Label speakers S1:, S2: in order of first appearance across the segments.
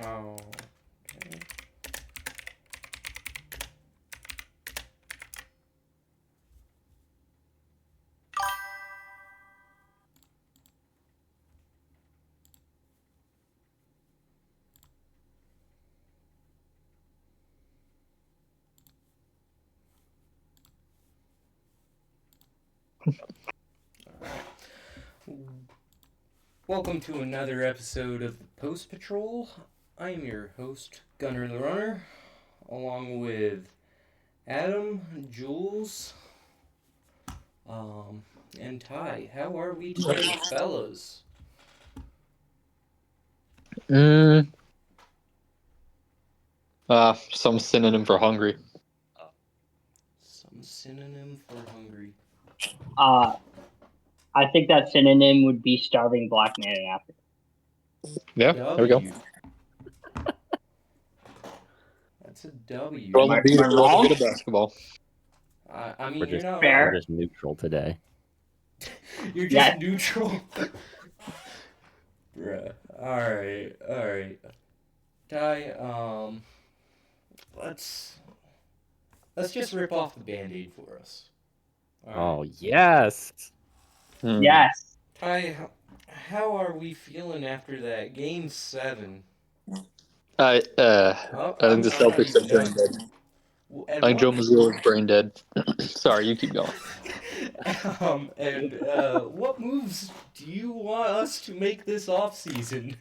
S1: Oh, okay. Welcome to another episode of the Post Patrol. I am your host, Gunner the Runner, along with Adam, Jules, um, and Ty. How are we today, fellas?
S2: Mm, some synonym for hungry.
S1: Some synonym for hungry.
S3: Uh, I think that synonym would be starving black man in Africa.
S2: Yeah, there we go.
S1: W. That's a W.
S3: Am I
S2: Am
S3: wrong?
S2: good at basketball.
S1: I mean,
S4: We're
S1: you're
S4: just
S1: not
S3: Fair.
S1: wrong.
S4: we're just neutral today.
S1: You're just
S3: Yes.
S1: neutral. Bruh. Alright. Ty, let's just rip off the band-aid for us. All right.
S4: Oh yes.
S3: Yes.
S1: Ty, how are we feeling after that game 7?
S2: I think the
S1: I'm not
S2: Celtics
S1: even
S2: are brain
S1: done.
S2: dead.
S1: And
S2: I think Joe
S1: what,
S2: Mazzulla is brain dead. Sorry, you keep going.
S1: what moves do you want us to make this offseason?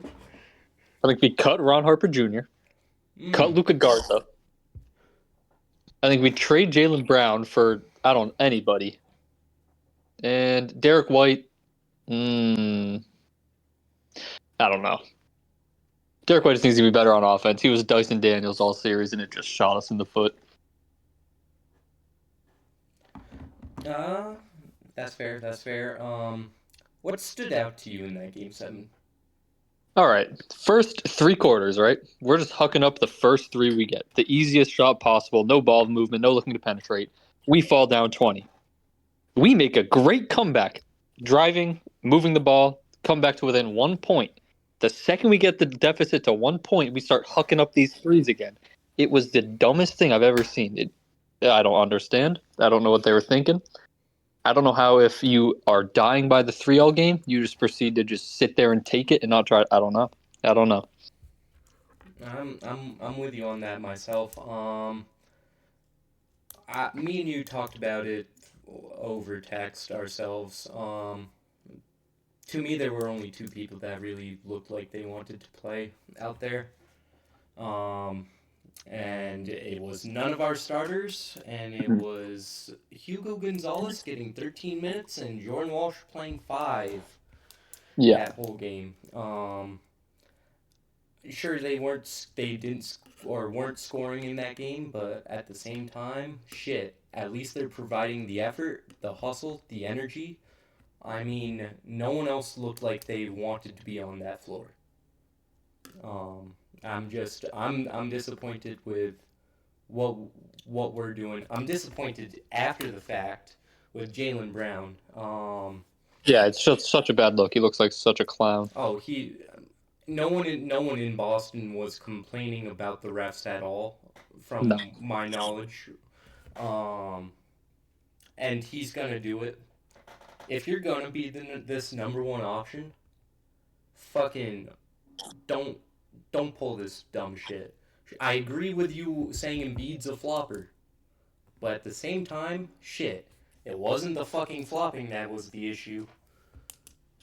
S2: I think we cut Ron Harper Jr., cut Luka Garza. I think we trade Jaylen Brown for, anybody. And Derek White, I don't know. Derek White just needs to be better on offense. He was Dyson Daniels all series, and it just shot us in the foot.
S1: That's fair. What stood out to you in that game 7?
S2: All right, first 3 quarters, right? We're just hucking up the first 3 we get. The easiest shot possible, no ball movement, no looking to penetrate. We fall down 20. We make a great comeback, driving, moving the ball, come back to within 1 point. The second we get the deficit to 1 point, we start hucking up these threes again. It was the dumbest thing I've ever seen. I don't understand. I don't know what they were thinking. I don't know how, if you are dying by the 3-all game, you just proceed to just sit there and take it and not try. I don't know.
S1: I'm with you on that myself. Me and you talked about it over text ourselves. To me, there were only 2 people that really looked like they wanted to play out there. And it was none of our starters, and it was Hugo Gonzalez getting 13 minutes and Jordan Walsh playing 5 that whole game. Sure, they didn't, or weren't scoring in that game, but at the same time, shit, at least they're providing the effort, the hustle, the energy. I mean, no one else looked like they wanted to be on that floor. I'm disappointed with what we're doing. I'm disappointed after the fact with Jaylen Brown.
S2: Yeah, it's just such a bad look. He looks like such a clown.
S1: Oh, no one in Boston was complaining about the refs at all, from
S2: No.
S1: my knowledge. And he's gonna do it. If you're gonna be this number 1 option, fucking don't pull this dumb shit. I agree with you saying Embiid's a flopper, but at the same time, shit, it wasn't the fucking flopping that was the issue,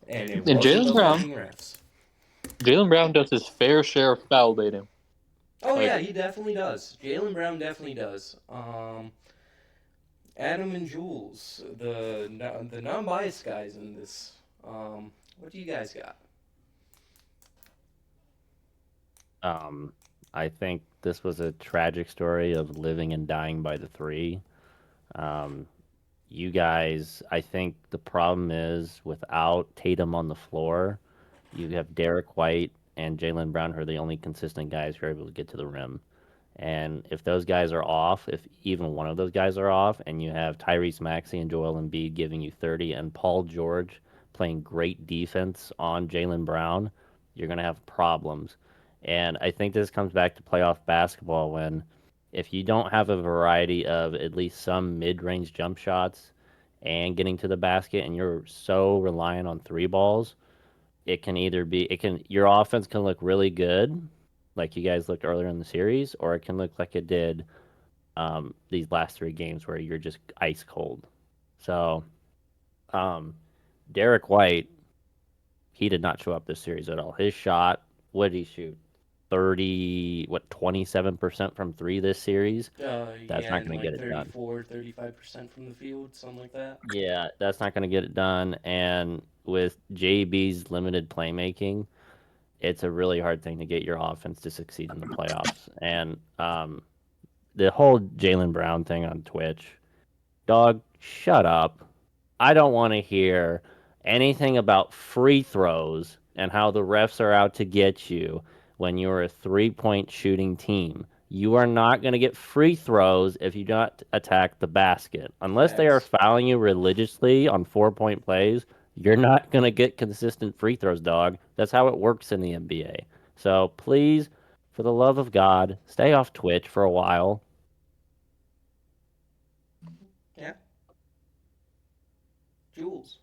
S1: and it
S2: And
S1: wasn't the
S2: Jaylen Brown,
S1: fucking refs.
S2: Jaylen Brown does his fair share of foul baiting.
S1: Oh yeah, he definitely does. Jaylen Brown definitely does. Adam and Jules, the non-biased guys in this. What do you guys got?
S4: I think this was a tragic story of living and dying by the 3. You guys, I think the problem is without Tatum on the floor, you have Derek White and Jaylen Brown, who are the only consistent guys who are able to get to the rim. And if those guys are off, if even one of those guys are off, and you have Tyrese Maxey and Joel Embiid giving you 30, and Paul George playing great defense on Jaylen Brown, you're going to have problems. And I think this comes back to playoff basketball when if you don't have a variety of at least some mid-range jump shots and getting to the basket and you're so reliant on three balls, it can either be your offense can look really good, like you guys looked earlier in the series, or it can look like it did these last three games where you're just ice cold. So, Derek White, he did not show up this series at all. His shot, what did he shoot? 27% from three this series. That's not going to get it done.
S1: 35% from the field, something like that.
S4: Yeah, that's not going to get it done. And with JB's limited playmaking, it's a really hard thing to get your offense to succeed in the playoffs. And the whole Jaylen Brown thing on Twitch, dog, shut up. I don't want to hear anything about free throws and how the refs are out to get you when you're a three-point shooting team. You are not going to get free throws if you don't attack the basket. Unless they are fouling you religiously on 4-point plays, you're not going to get consistent free throws, dog. That's how it works in the NBA. So please, for the love of God, stay off Twitch for a while.
S1: Yeah. Jules.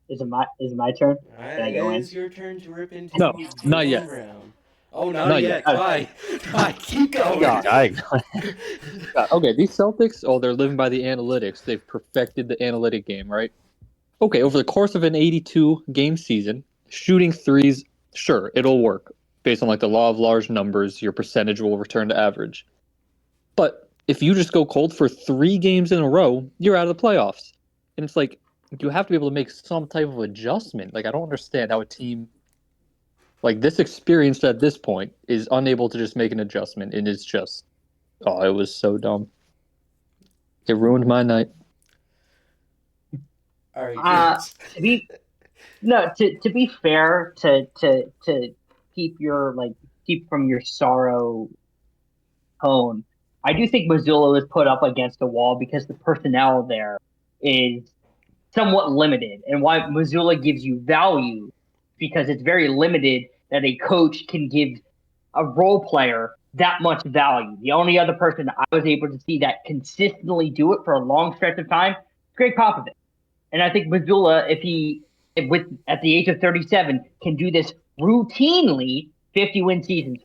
S3: Is it my turn?
S1: Can
S3: I go in?
S1: It is your turn to rip into
S2: No,
S1: Jaylen
S2: not yet.
S1: Brown. Oh, not yet.
S3: Okay.
S1: Fine. Keep going.
S2: Okay, these Celtics, they're living by the analytics. They've perfected the analytic game, right? Okay, over the course of an 82-game season, shooting threes, sure, it'll work. Based on like the law of large numbers, your percentage will return to average. But if you just go cold for 3 games in a row, you're out of the playoffs. And it's like, you have to be able to make some type of adjustment. Like, I don't understand how a team like this experienced at this point is unable to just make an adjustment. And it's just, it was so dumb. It ruined my night.
S1: All right.
S3: To be fair, to keep from your sorrow tone, I do think Missoula was put up against a wall because the personnel there is somewhat limited, and why Missoula gives you value because it's very limited that a coach can give a role player that much value. The only other person I was able to see that consistently do it for a long stretch of time is Greg Popovich. And I think Missoula, at the age of 37, can do this routinely, 50-win seasons,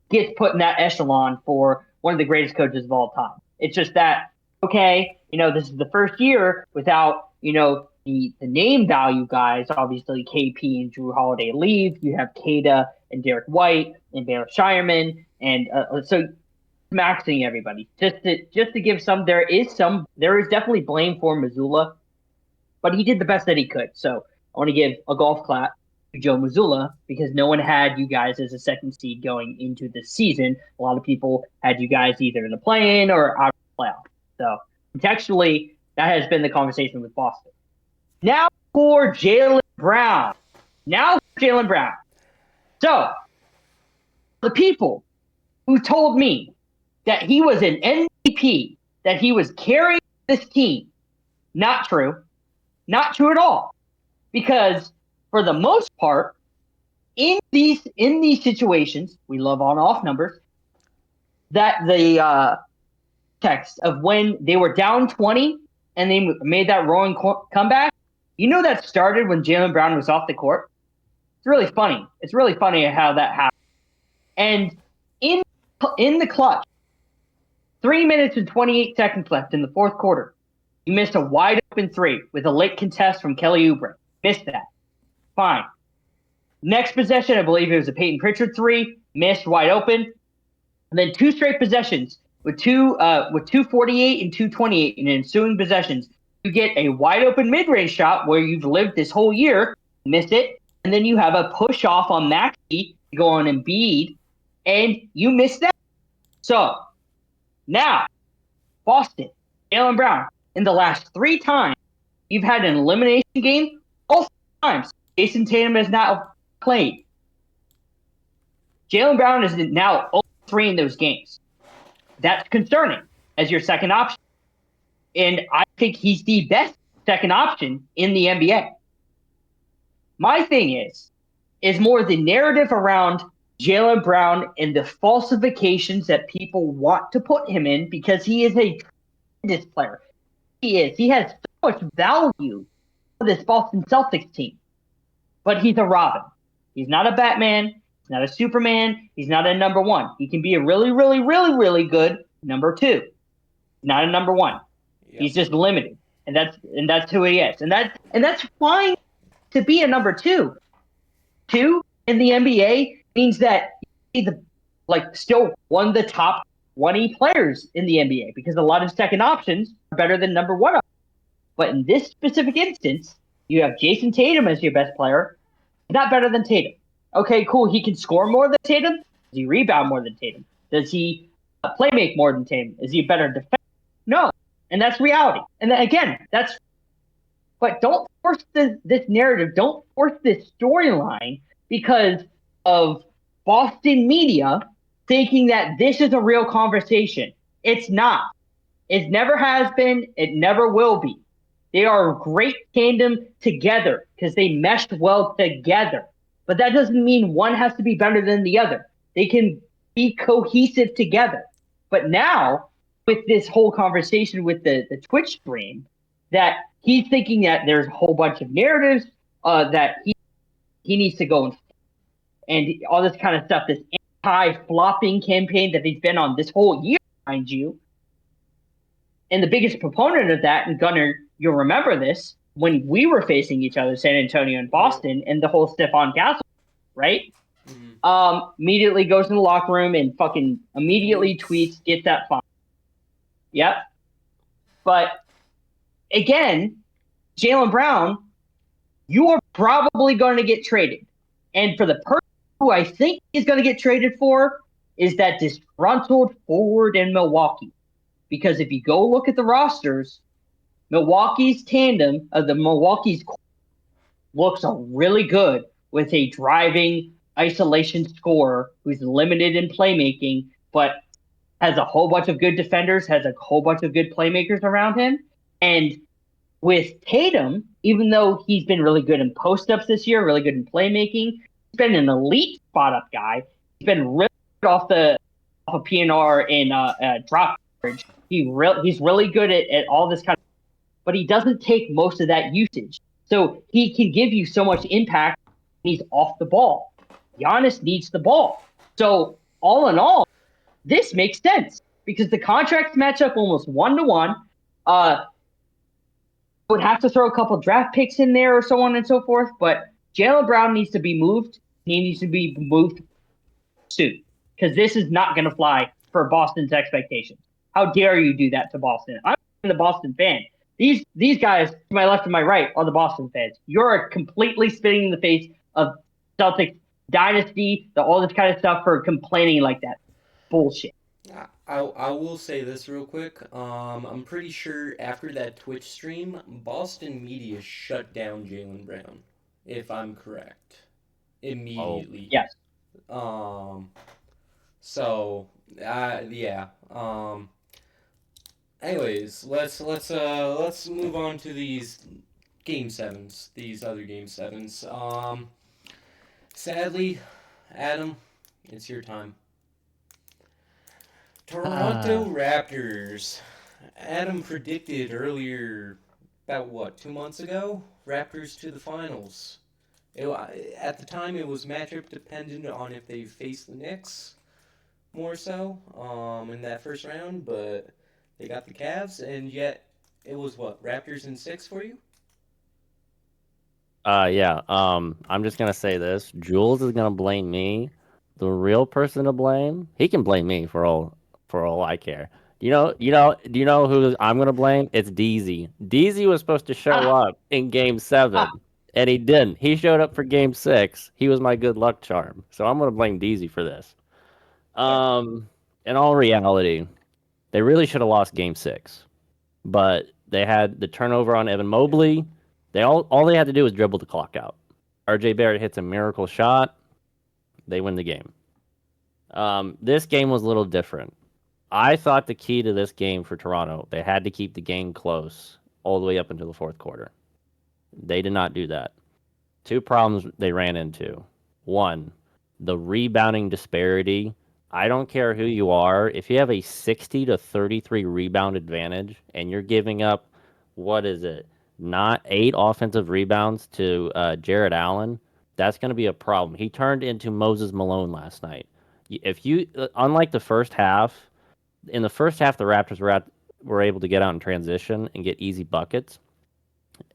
S3: gets put in that echelon for one of the greatest coaches of all time. It's just that, okay, this is the first year without, the name value guys. Obviously, KP and Drew Holiday leave. You have Kada and Derek White and Baylor Shireman. And so maxing everybody just to give some. There is definitely blame for Missoula, but he did the best that he could. So I want to give a golf clap to Joe Missoula because no one had you guys as a second seed going into the season. A lot of people had you guys either in the play-in or out of the playoff. So contextually, that has been the conversation with Boston. Now for Jaylen Brown. So the people who told me that he was an MVP, that he was carrying this team. Not true. Not true at all. Because for the most part, in these situations, we love on-off numbers, that the text of when they were down 20 and they made that roaring comeback, that started when Jaylen Brown was off the court. It's really funny. It's really funny how that happened. And in the clutch, 3 minutes and 28 seconds left in the fourth quarter. You missed a wide open 3 with a late contest from Kelly Oubre. Missed that. Fine. Next possession, I believe it was a Peyton Pritchard 3. Missed wide open. And then 2 straight possessions with 248 and 228 in ensuing possessions. You get a wide open mid-range shot where you've lived this whole year. Miss it. And then you have a push off on Maxey to go on Embiid. And you miss that. So now, Boston, Jaylen Brown, in the last 3 times, you've had an elimination game. All 3 times, Jason Tatum has now played. Jaylen Brown is now 0-3 in those games. That's concerning as your second option. And I think he's the best second option in the NBA. My thing is more the narrative around Jaylen Brown and the falsifications that people want to put him in because he is a tremendous player. He is. He has so much value for this Boston Celtics team. But he's a Robin. He's not a Batman. He's not a Superman. He's not a number one. He can be a really, really, really, really good number two. Not a number one.
S1: Yep.
S3: He's just limited. And that's who he is. And that's fine to be a number two. Two in the NBA means that he's still one of the top 20 players in the NBA because a lot of second options are better than number one. But in this specific instance, you have Jason Tatum as your best player. He's not better than Tatum. Okay, cool. He can score more than Tatum. Does he rebound more than Tatum? Does he play make more than Tatum? Is he a better defender? No. And that's reality. And then, again, but don't force this narrative. Don't force this storyline because of Boston media thinking that this is a real conversation. It's not. It never has been. It never will be. They are a great tandem together because they meshed well together. But that doesn't mean one has to be better than the other. They can be cohesive together. But now, with this whole conversation with the Twitch stream, that he's thinking that there's a whole bunch of narratives that he needs to go and all this kind of stuff, this anti-flopping campaign that he's been on this whole year, mind you. And the biggest proponent of that, and Gunnar, you'll remember this, when we were facing each other, San Antonio and Boston, and the whole Stephon Castle, right? Mm-hmm. Immediately goes in the locker room and fucking immediately tweets, get that fine. Yep. But again, Jaylen Brown, you are probably going to get traded. And for the person who I think is going to get traded for is that disgruntled forward in Milwaukee. Because if you go look at the rosters, Milwaukee's tandem of the Milwaukee's looks really good with a driving isolation scorer who's limited in playmaking, but has a whole bunch of good defenders, has a whole bunch of good playmakers around him. And with Tatum, even though he's been really good in post-ups this year, really good in playmaking, he's been an elite spot-up guy. He's been really good off a PNR and drop coverage. He's really good at all this kind of, but he doesn't take most of that usage. So he can give you so much impact when he's off the ball. Giannis needs the ball. So all in all, this makes sense because the contracts match up almost 1-to-1. Would have to throw a couple draft picks in there or so on and so forth, but Jaylen Brown needs to be moved. He needs to be moved soon because this is not going to fly for Boston's expectations. How dare you do that to Boston? I'm the Boston fan. These guys to my left and my right are the Boston fans. You're completely spitting in the face of Celtics dynasty, all this kind of stuff for complaining like that. Bullshit.
S1: I will say this real quick. I'm pretty sure after that Twitch stream, Boston media shut down Jaylen Brown, if I'm correct. Immediately.
S3: Oh, yes.
S1: So, yeah. Anyways, let's move on to these game sevens. These other game sevens. Sadly, Adam, it's your time. Toronto Raptors. Adam predicted earlier, about 2 months ago, Raptors to the finals. At the time, it was matchup dependent on if they faced the Knicks, more so, in that first round, but they got the Cavs, and yet it was Raptors in 6 for you?
S4: Yeah. I'm just gonna say this. Jules is gonna blame me. The real person to blame, he can blame me for all I care. Do you know who I'm gonna blame? It's DZ. DZ was supposed to show up in Game 7, and he didn't. He showed up for Game 6. He was my good luck charm. So I'm gonna blame DZ for this. In all reality, they really should have lost Game 6, but they had the turnover on Evan Mobley. All they had to do was dribble the clock out. RJ Barrett hits a miracle shot. They win the game. This game was a little different. I thought the key to this game for Toronto, they had to keep the game close all the way up until the fourth quarter. They did not do that. Two problems they ran into. One, the rebounding disparity. I don't care who you are. If you have a 60 to 33 rebound advantage and you're giving up, what is it? Not 8 offensive rebounds to Jared Allen, that's going to be a problem. He turned into Moses Malone last night. If you, unlike the first half, in the first half, the Raptors were able to get out in transition and get easy buckets.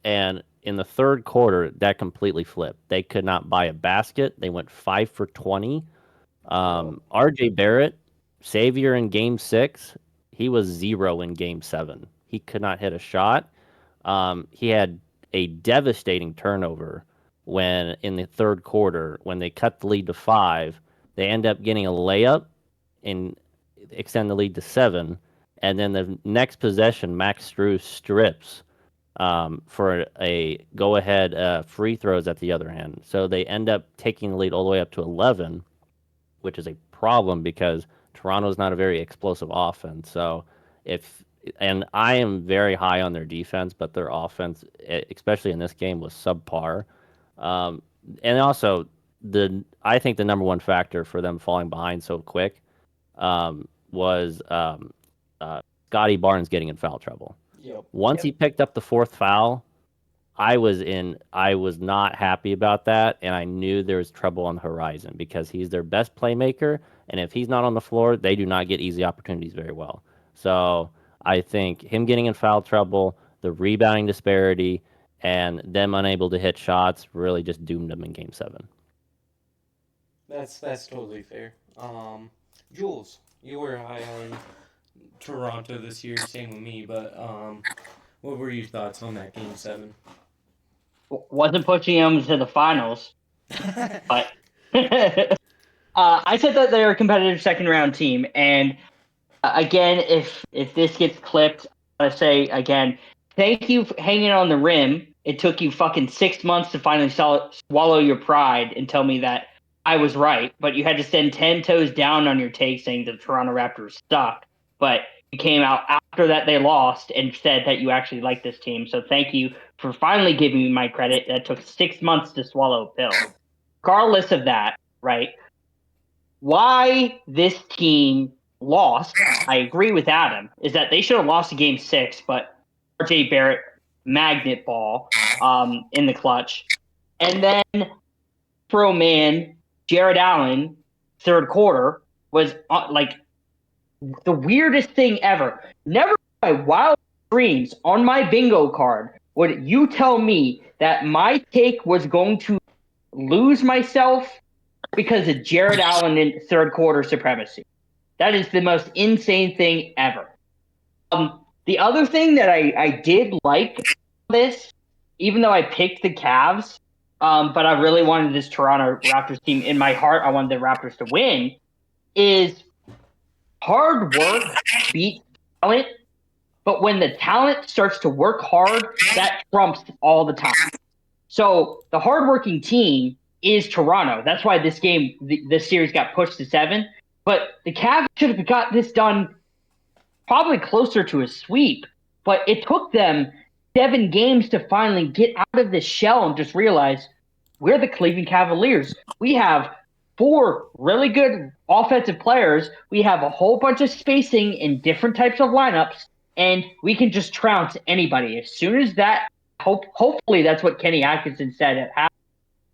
S4: And in the third quarter, that completely flipped. They could not buy a basket. They went 5 for 20. RJ Barrett, savior in game 6, he was 0 in game 7. He could not hit a shot. He had a devastating turnover when in the third quarter, when they cut the lead to 5, they end up getting a layup and extend the lead to 7. And then the next possession, Max Strus strips for a go-ahead free throws at the other end. So they end up taking the lead all the way up to 11, which is a problem because Toronto's not a very explosive offense. So and I am very high on their defense, but their offense, especially in this game, was subpar. And also, I think the number one factor for them falling behind so quick was Scotty Barnes getting in foul trouble.
S1: Yep.
S4: Once he picked up the 4th foul, I was not happy about that, and I knew there was trouble on the horizon because he's their best playmaker, and if he's not on the floor, they do not get easy opportunities very well. So I think him getting in foul trouble, the rebounding disparity, and them unable to hit shots really just doomed them in Game 7.
S1: That's totally fair. Jules, you were high on Toronto this year, same with me, but what were your thoughts on that Game 7?
S3: Wasn't pushing them to the finals, but I said that they're a competitive second-round team, and again, if this gets clipped, I want to say again, thank you for hanging on the rim. It took you fucking 6 months to finally swallow your pride and tell me that I was right, but you had to stand 10 toes down on your take saying the Toronto Raptors suck. But you came out after that they lost and said that you actually like this team. So thank you for finally giving me my credit. That took 6 months to swallow a pill. Regardless of that, right? Why this team lost, I agree with Adam, is that they should have lost Game 6, but RJ Barrett magnet ball in the clutch. And then pro man Jared Allen, third quarter, was like the weirdest thing ever. Never in my wild dreams on my bingo card would you tell me that my take was going to lose myself because of Jared Allen in third quarter supremacy. That is the most insane thing ever. The other thing that I did like this, even though I picked the Cavs, but I really wanted this Toronto Raptors team in my heart, I wanted the Raptors to win, is hard work beats talent, but when the talent starts to work hard, that trumps all the time. So the hardworking team is Toronto. That's why this game, this series got pushed to 7. But the Cavs should have got this done probably closer to a sweep. But it took them 7 games to finally get out of this shell and just realize we're the Cleveland Cavaliers. We have 4 really good offensive players. We have a whole bunch of spacing in different types of lineups, and we can just trounce anybody. As soon as that, hopefully that's what Kenny Atkinson said at halftime.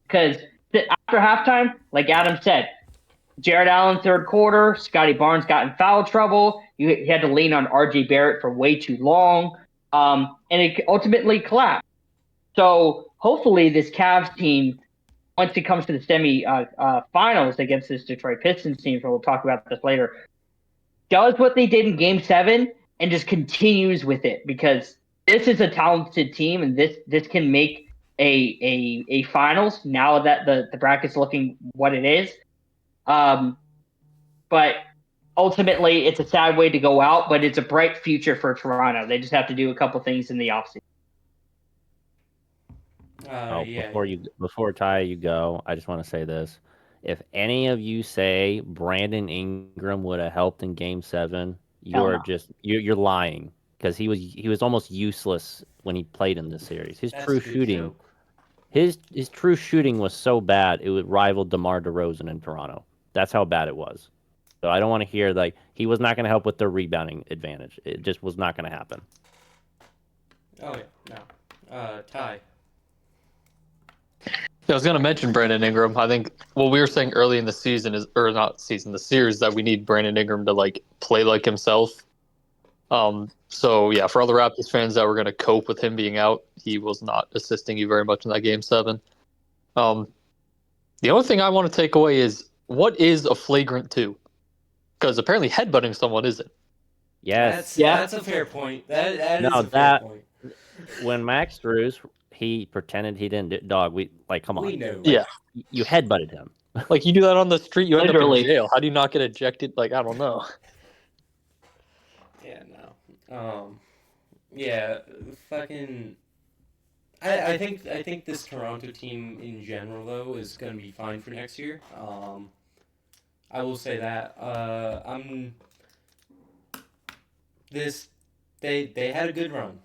S3: Because after halftime, like Adam said, Jared Allen third quarter, Scotty Barnes got in foul trouble. You had to lean on RJ Barrett for way too long, and it ultimately collapsed. So hopefully this Cavs team, once it comes to the semi-finals against this Detroit Pistons team, so we'll talk about this later, does what they did in Game 7 and just continues with it, because this is a talented team, and this can make a finals now that the bracket's looking what it is. But ultimately, it's a sad way to go out, but it's a bright future for Toronto. They just have to do a couple things in the offseason.
S4: Before Ty, you go, I just want to say this. If any of you say Brandon Ingram would have helped in Game 7, you're lying, because he was almost useless when he played in this series. His true shooting His true shooting was so bad it would rival DeMar DeRozan in Toronto. That's how bad it was. So I don't want to hear like he was not going to help with their rebounding advantage. It just was not going to happen.
S1: Oh yeah, no. Ty.
S2: I was going to mention Brandon Ingram. I think what we were saying early in the season is, or not season, the series, that we need Brandon Ingram to like play like himself. So yeah, for all the Raptors fans that were going to cope with him being out, he was not assisting you very much in that Game 7. The only thing I want to take away is, what is a flagrant 2? Because apparently headbutting someone isn't.
S4: Yes.
S1: That's a fair point. That is
S4: No,
S1: a fair point.
S4: When Max Strus, he pretended he didn't do dog. We come on.
S1: We know.
S2: Yeah.
S4: You headbutted him.
S2: Like, you do that on the street, you end up
S3: Literally.
S2: in jail. How do you not get ejected? Like, I don't know.
S1: Yeah, no. Yeah, fucking. I think this Toronto team in general though is gonna be fine for next year. I will say that. They had a good run.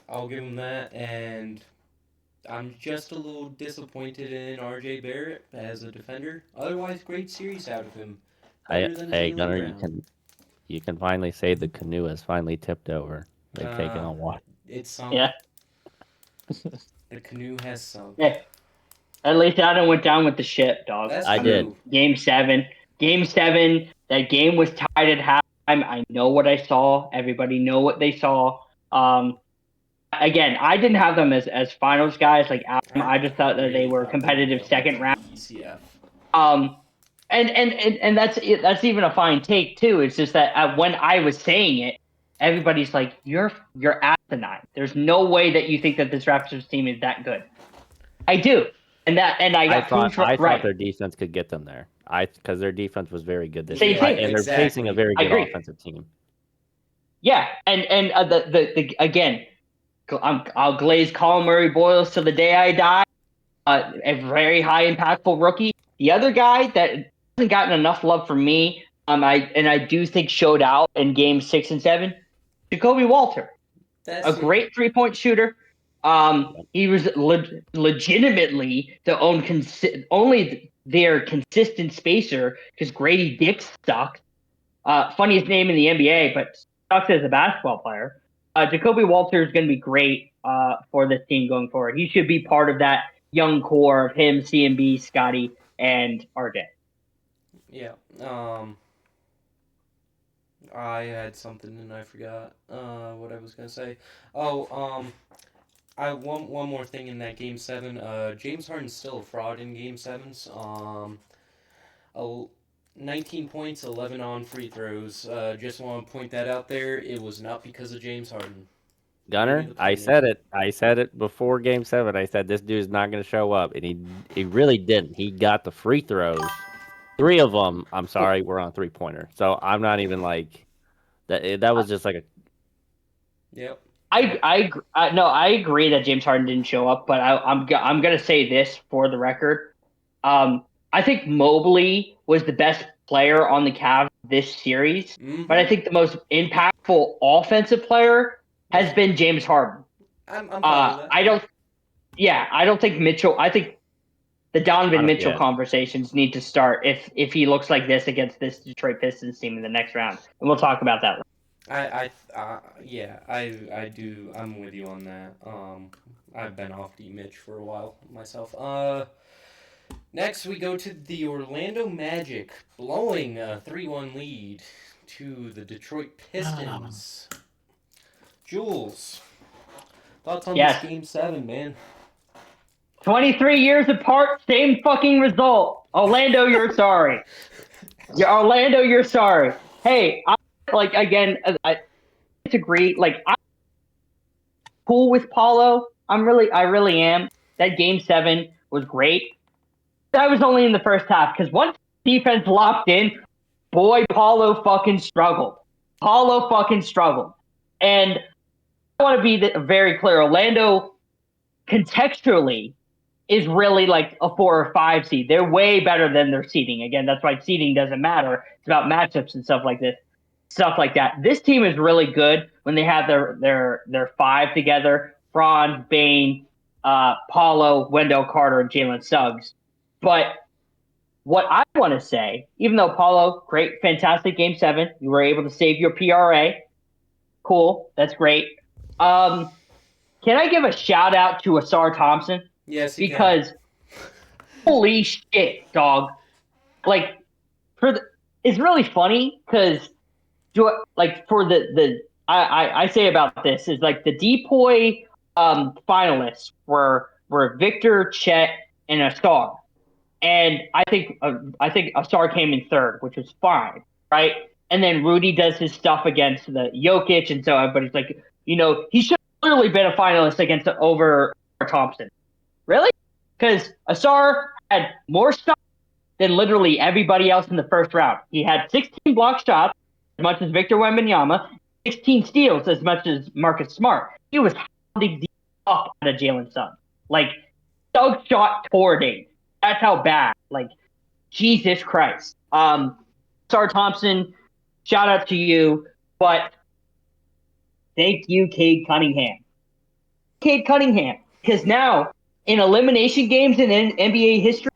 S1: I'll give them that, and I'm just a little disappointed in RJ Barrett as a defender. Otherwise, great series out of him. Better than
S4: Hey,
S1: Jaylen
S4: Gunnar,
S1: Brown.
S4: you can finally say the canoe has finally tipped over. They've taken on water.
S1: It's sunk.
S3: Yeah.
S1: The canoe has sunk.
S3: Yeah. At least Adam went down with the ship, dog.
S1: That's
S4: I
S1: true.
S4: did.
S3: Game 7. That game was tied at halftime. I know what I saw. Everybody know what they saw. Again, I didn't have them as finals guys like Adam. I just thought that they were competitive second round.
S1: ECF.
S3: And that's even a fine take too. It's just that when I was saying it, everybody's like, "You're asinine. There's no way that you think that this Raptors team is that good." I do, and I got proved
S4: I
S3: right.
S4: thought their defense could get them there. Because their defense was very good this
S3: Same
S4: year,
S3: thing.
S4: and they're
S1: Exactly.
S4: facing a very
S3: I
S4: good
S3: agree.
S4: offensive team.
S3: Yeah, and the again, I'll glaze Colin Murray Boyles till the day I die. A very high impactful rookie. The other guy that hasn't gotten enough love from me, I do think showed out in Game 6 and 7, Jacoby Walter, a great 3-point shooter. He was legitimately only their consistent spacer because Grady Dick sucked. Funniest name in the NBA, but sucks as a basketball player. Jacoby Walter is going to be great for this team going forward. He should be part of that young core of him, CMB, Scotty, and RJ.
S1: Yeah. I had something and I forgot what I was gonna say. One more thing in that Game 7. James Harden's still a fraud in Game 7s. 19 points, 11 on free throws. Just want to point that out there. It was not because of James Harden.
S4: Gunnar, I said it. I said it before Game 7. I said this dude's not going to show up, and he really didn't. He got the free throws. 3 of them, I'm sorry, were on three-pointer. So I'm not even like that. That was just like a.
S1: Yep.
S3: I agree that James Harden didn't show up, but I'm gonna say this for the record. I think Mobley was the best player on the Cavs this series, but I think the most impactful offensive player has been James Harden.
S1: I'm fine with that.
S3: I don't think Mitchell. I think the Donovan Mitchell
S4: Yeah.
S3: conversations need to start if he looks like this against this Detroit Pistons team in the next round, and we'll talk about that.
S1: I do. I'm with you on that. I've been off D Mitch for a while myself. Next we go to the Orlando Magic blowing a 3-1 lead to the Detroit Pistons. Jules, thoughts on this Game 7, man?
S3: 23 years apart, same fucking result. Orlando, you're sorry. Orlando, you're sorry. Hey, I disagree. Like, I'm cool with Paulo. I really am. That Game 7 was great. That was only in the first half because once defense locked in, boy, Paulo fucking struggled. And I want to be very clear. Orlando, contextually, is really like a 4 or 5 seed. They're way better than their seeding. Again, that's why seeding doesn't matter. It's about matchups and stuff like that. This team is really good when they have their 5 together. Franz, Bane, Paulo, Wendell Carter, and Jalen Suggs. But what I want to say, even though Paulo, great, fantastic Game 7, you were able to save your PRA. Cool, that's great. Can I give a shout out to Asar Thompson?
S1: Yes, you
S3: Because holy shit, dog! Like it's really funny because for the I say about this is like the Depoy finalists were Victor, Chet, and Asar, and I think Asar came in third, which was fine, right? And then Rudy does his stuff against the Jokic, and so everybody's like, he should have literally been a finalist against over Thompson. Really? Because Asar had more shots than literally everybody else in the first round. He had 16 block shots, as much as Victor Wembanyama, 16 steals, as much as Marcus Smart. He was hounding the up out of Jalen Suggs. Like, Suggs shot tornado. That's how bad. Like, Jesus Christ. Sar Thompson, shout out to you, but thank you, Cade Cunningham. Cade Cunningham, because now in elimination games in NBA history,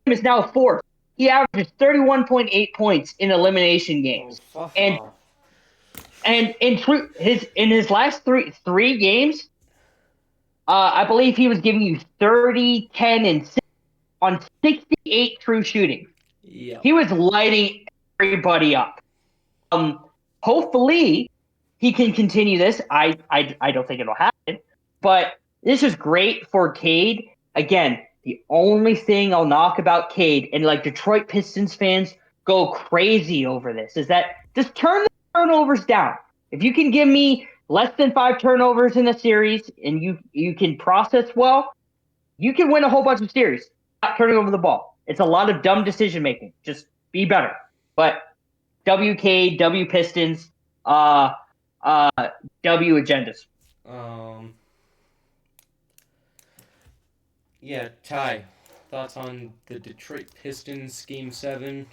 S3: is now fourth. He averages 31.8 points in elimination games, and in his last three games, I believe he was giving you 30, 10, and 6 on 68 true shooting.
S1: Yep.
S3: He was lighting everybody up. Hopefully he can continue this. I don't think it'll happen, but this is great for Cade. Again, the only thing I'll knock about Cade, and like Detroit Pistons fans go crazy over this, is that just turn the turnovers down. If you can give me less than 5 turnovers in a series and you can process well, you can win a whole bunch of series. Not turning over the ball. It's a lot of dumb decision making. Just be better. But WK, W Pistons, W agendas.
S1: Yeah, Ty, thoughts on the Detroit Pistons Game 7?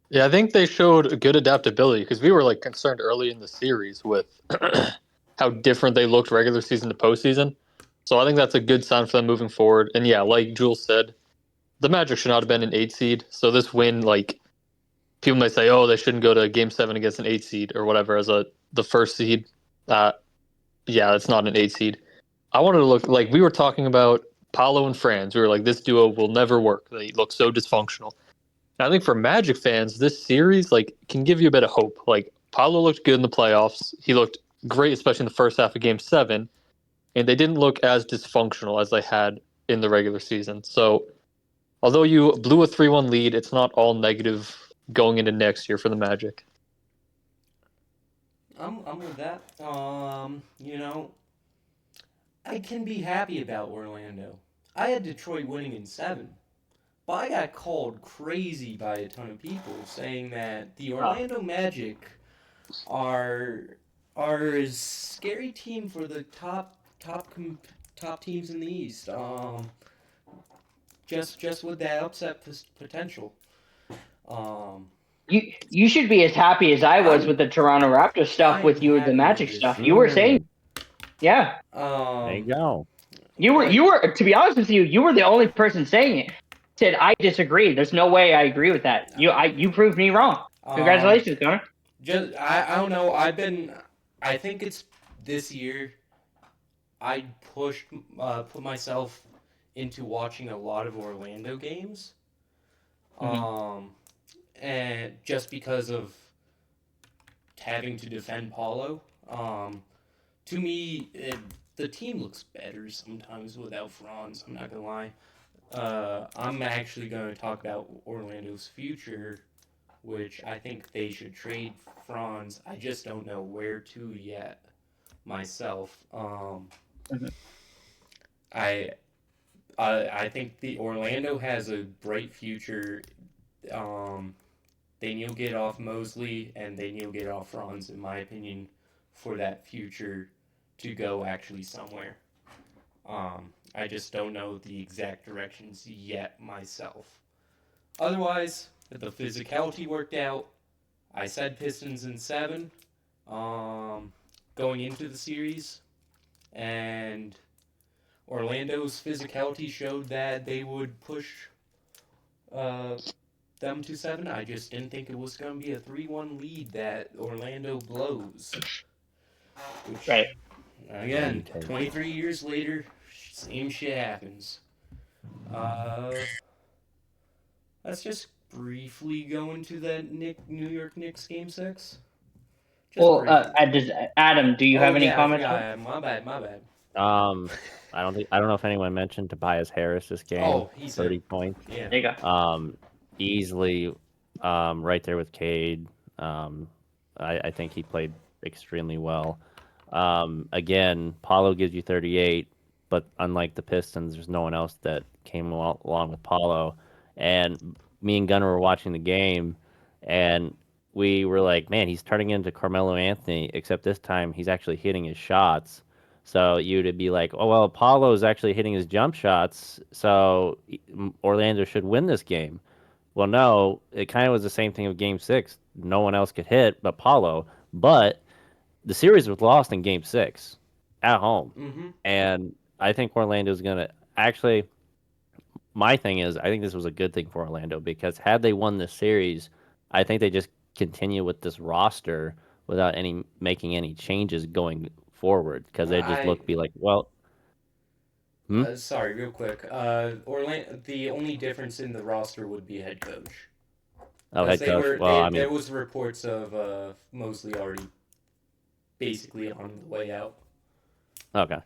S2: Yeah, I think they showed a good adaptability because we were like concerned early in the series with how different they looked regular season to postseason. So I think that's a good sign for them moving forward. And yeah, like Jules said, the Magic should not have been an 8 seed. So this win, like people might say, oh, they shouldn't go to Game 7 against an 8 seed or whatever as the first seed. Yeah, it's not an 8 seed. I wanted to look like we were talking about Paolo and Franz. We were like, this duo will never work. They look so dysfunctional. And I think for Magic fans, this series like can give you a bit of hope. Like Paolo looked good in the playoffs. He looked great, especially in the first half of Game 7. And they didn't look as dysfunctional as they had in the regular season. So although you blew a 3-1 lead, it's not all negative going into next year for the Magic.
S1: I'm with that. I can be happy about Orlando. I had Detroit winning in 7, but I got called crazy by a ton of people saying that the Orlando Magic are a scary team for the top teams in the East. Just with that upset potential.
S3: You should be as happy as I was with the Toronto Raptors stuff with you with the Magic stuff. You were saying, yeah.
S4: There you go.
S3: You were to be honest with you, you were the only person saying it. Said I disagree. There's no way I agree with that. You proved me wrong. Congratulations, Connor.
S1: I don't know. I think it's this year. I put myself into watching a lot of Orlando games. And just because of having to defend Paulo. To me, the team looks better sometimes without Franz. I'm not gonna lie. I'm actually going to talk about Orlando's future, which I think they should trade Franz. I just don't know where to yet myself. I think the Orlando has a bright future. They need to get off Mosley and they need to get off Franz, in my opinion, for that future to go actually somewhere. I just don't know the exact directions yet myself. Otherwise, the physicality worked out. I said Pistons in 7. Going into the series, and Orlando's physicality showed that they would push uh, them to 7. I just didn't think it was going to be a 3-1 lead that Orlando blows. Which,
S3: Right.
S1: again, 23 years later, same shit happens. Let's just briefly go into that New York Knicks Game 6.
S3: Well, Adam, do you have any
S1: I
S3: comments?
S1: forgot. My bad.
S4: I don't know if anyone mentioned Tobias Harris this game.
S1: Oh, he's
S4: 30
S1: in.
S4: points.
S1: Yeah.
S3: There you go.
S4: Easily, right there with Cade. I think he played extremely well. Again, Paulo gives you 38, but unlike the Pistons, there's no one else that came along with Paulo. And me and Gunnar were watching the game, and we were like, man, he's turning into Carmelo Anthony, except this time he's actually hitting his shots. So you'd be like, oh, well, Paulo is actually hitting his jump shots, so Orlando should win this game. Well, no, it kind of was the same thing of Game 6. No one else could hit but Paulo. But the series was lost in Game 6 at home.
S1: Mm-hmm.
S4: And I think Orlando's going to actually, my thing is, I think this was a good thing for Orlando because had they won this series, I think they just continue with this roster without making any changes going forward because they just look be like, well.
S1: Sorry, real quick. Orlando. The only difference in the roster would be head coach.
S4: Oh, head coach.
S1: There was reports of Mosley already basically on the way out.
S4: Okay,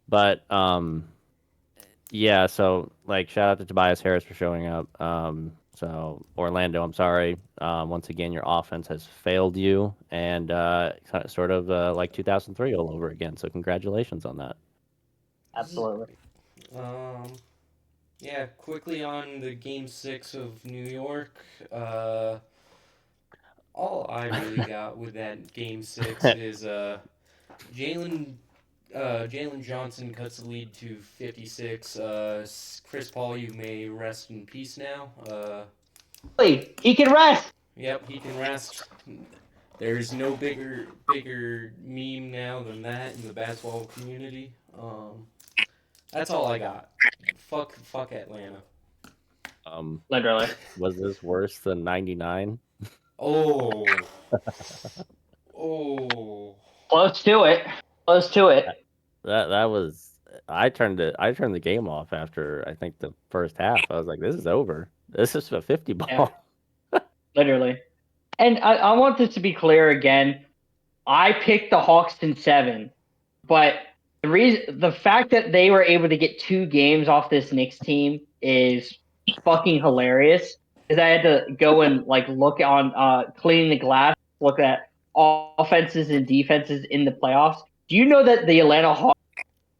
S4: but yeah. So like, shout out to Tobias Harris for showing up. So Orlando, I'm sorry. Once again, your offense has failed you, and sort of like 2003 all over again. So congratulations on that.
S3: Absolutely.
S1: Yeah, quickly on the Game 6 of New York. All I really got with that Game 6 is Jalen Johnson cuts the lead to 56. Chris Paul, you may rest in peace now.
S3: He can rest.
S1: Yep, he can rest. There's no bigger meme now than that in the basketball community. That's all I got. Fuck Atlanta.
S3: Literally.
S4: Was this worse than 99?
S1: Oh.
S3: Close to it.
S4: That was. I turned the game off after I think the first half. I was like, this is over. This is a 50 ball.
S3: Yeah. Literally. And I want this to be clear again. I picked the Hawks in 7, but the fact that they were able to get 2 games off this Knicks team is fucking hilarious. Because I had to go and like look on cleaning the glass, look at offenses and defenses in the playoffs. Do you know that the Atlanta Hawks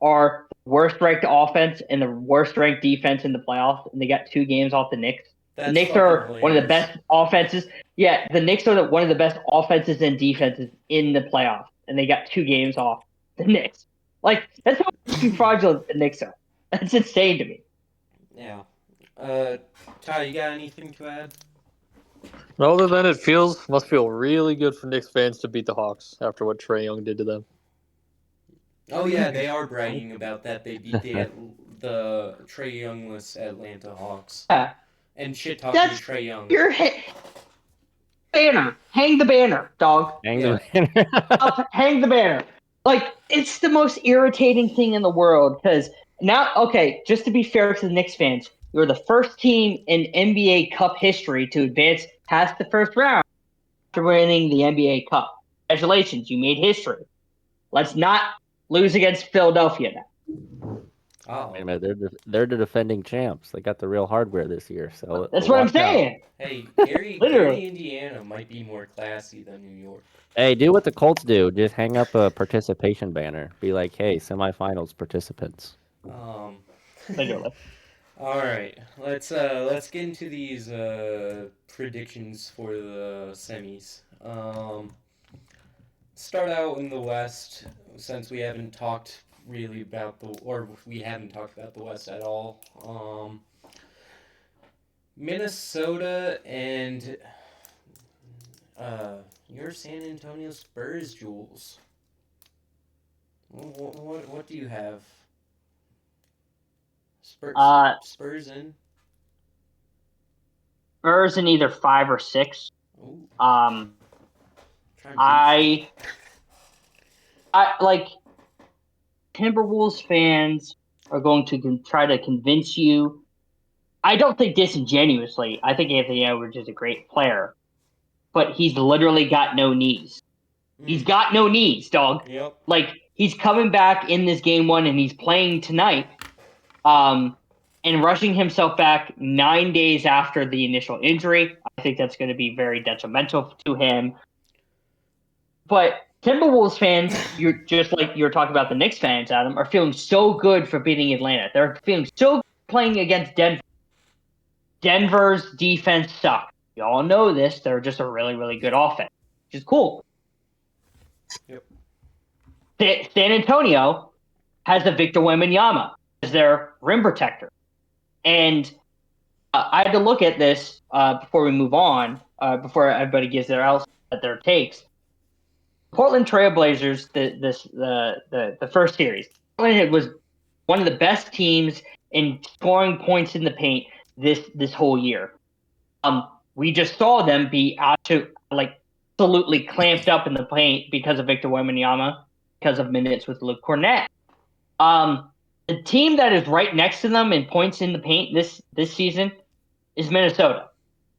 S3: are the worst ranked offense and the worst ranked defense in the playoffs, and they got 2 games off the Knicks? The Knicks are
S1: hilarious.
S3: One of the best offenses. Yeah, the Knicks are one of the best offenses and defenses in the playoffs, and they got 2 games off the Knicks. Like, that's how fraudulent the Knicks are. That's insane to me.
S1: Yeah. Ty, you got anything to add?
S2: Other than it must feel really good for Knicks fans to beat the Hawks after what Trae Young did to them.
S1: Oh yeah, they are bragging about that. They beat the Trae Youngless Atlanta Hawks.
S3: Yeah.
S1: And shit talking Trae Young.
S3: Banner. Hang the banner, dog.
S4: Hang the banner.
S3: Hang the banner. Like, it's the most irritating thing in the world because now, okay, just to be fair to the Knicks fans, you're the first team in NBA Cup history to advance past the first round after winning the NBA Cup. Congratulations, you made history. Let's not lose against Philadelphia now.
S1: Oh,
S4: wait a minute, they're the defending champs. They got the real hardware this year, so
S3: that's what I'm saying.
S1: Hey, Gary, Indiana might be more classy than New York.
S4: Hey, do what the Colts do. Just hang up a participation banner. Be like, hey, semifinals participants.
S3: Literally.
S1: All right, let's get into these predictions for the semis. Start out in the West, since we haven't talked really about we haven't talked about the West at all. Minnesota and your San Antonio Spurs, Jules. What do you have? Spurs in.
S3: Spurs in either 5 or 6.
S1: Ooh,
S3: Um,
S1: try and
S3: I like Timberwolves fans are going to try to convince you. I don't think disingenuously. I think Anthony Edwards is a great player, but he's literally got no knees. He's got no knees, dog.
S1: Yep.
S3: Like he's coming back in this game 1 and he's playing tonight. And rushing himself back 9 days after the initial injury, I think that's going to be very detrimental to him. But Timberwolves fans, you're just like you were talking about the Knicks fans, Adam, are feeling so good for beating Atlanta. They're feeling so good playing against Denver. Denver's defense sucks. You all know this. They're just a really, really good offense, which is cool.
S1: Yep.
S3: San Antonio has a Victor Wembanyama as their rim protector. And I had to look at this before we move on, before everybody gives their takes. Portland Trailblazers, the first series, Portland was one of the best teams in scoring points in the paint this whole year. We just saw them be absolutely clamped up in the paint because of Victor Wembanyama, because of minutes with Luke Cornett. The team that is right next to them in points in the paint this season is Minnesota.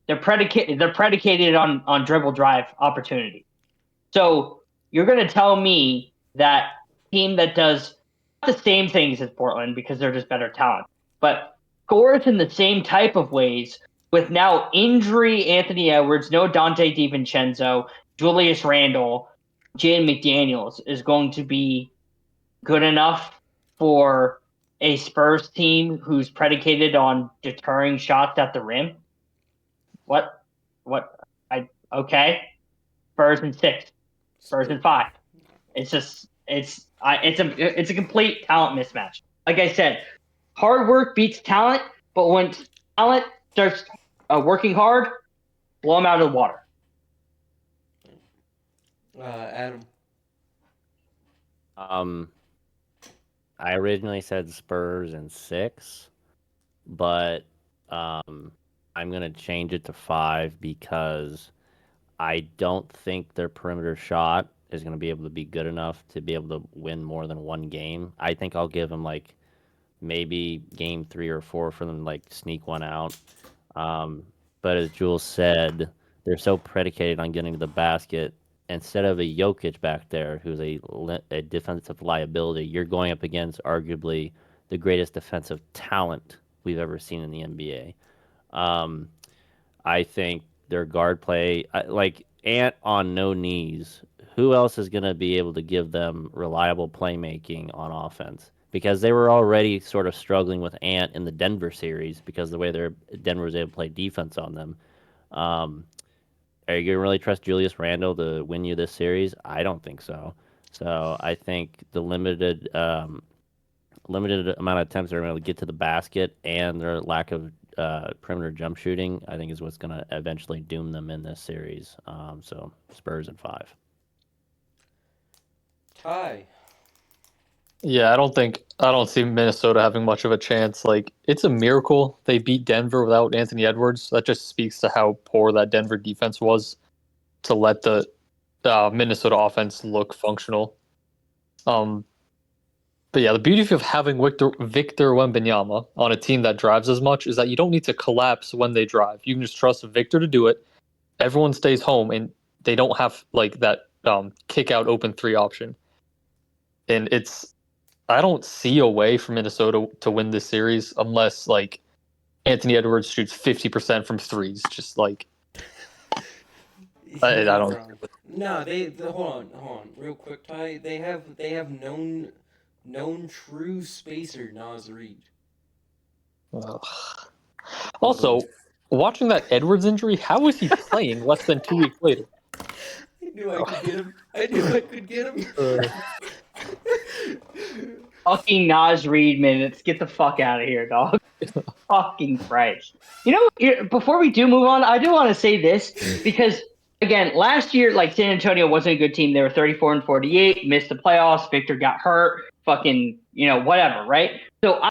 S3: They're predicated on dribble drive opportunity. So you're going to tell me that team that does not the same things as Portland because they're just better talent, but scores in the same type of ways with now injury Anthony Edwards, no Dante DiVincenzo, Julius Randle, Jaden McDaniels is going to be good enough for a Spurs team who's predicated on deterring shots at the rim? Okay. Spurs in 6. Spurs in 5. It's a complete talent mismatch. Like I said, hard work beats talent, but when talent starts working hard, blow them out of the water.
S1: Adam.
S4: I originally said Spurs in 6, but I'm gonna change it to 5 because I don't think their perimeter shot is gonna be able to be good enough to be able to win more than one game. I think I'll give them like maybe game 3 or 4 for them to like sneak one out. But as Jules said, they're so predicated on getting to the basket. Instead of a Jokic back there, who's a defensive liability, you're going up against arguably the greatest defensive talent we've ever seen in the NBA. I think their guard play, like Ant on no knees, who else is going to be able to give them reliable playmaking on offense? Because they were already sort of struggling with Ant in the Denver series because the way Denver was able to play defense on them. Are you going to really trust Julius Randle to win you this series? I don't think so. So I think the limited amount of attempts they're going to get to the basket and their lack of perimeter jump shooting, I think is what's going to eventually doom them in this series. So Spurs in 5.
S1: Ty.
S2: Yeah, I don't see Minnesota having much of a chance. Like, it's a miracle they beat Denver without Anthony Edwards. That just speaks to how poor that Denver defense was to let the Minnesota offense look functional. But yeah, the beauty of having Victor Wembanyama on a team that drives as much is that you don't need to collapse when they drive. You can just trust Victor to do it. Everyone stays home, and they don't have like that kick out open 3 option. And I don't see a way for Minnesota to win this series unless like Anthony Edwards shoots 50% from threes. Just like I don't.
S1: No, hold on, real quick, Ty. They have known true spacer Naz Reid.
S2: Also, watching that Edwards injury, how is he playing less than 2 weeks later?
S1: I knew I could get him. I knew I could get him.
S3: Fucking Naz Reid minutes. Get the fuck out of here, dog. Fucking Christ. You know, before we do move on, I do want to say this because again, last year, like San Antonio wasn't a good team. They were 34-48, missed the playoffs. Victor got hurt. Fucking, whatever, right? So I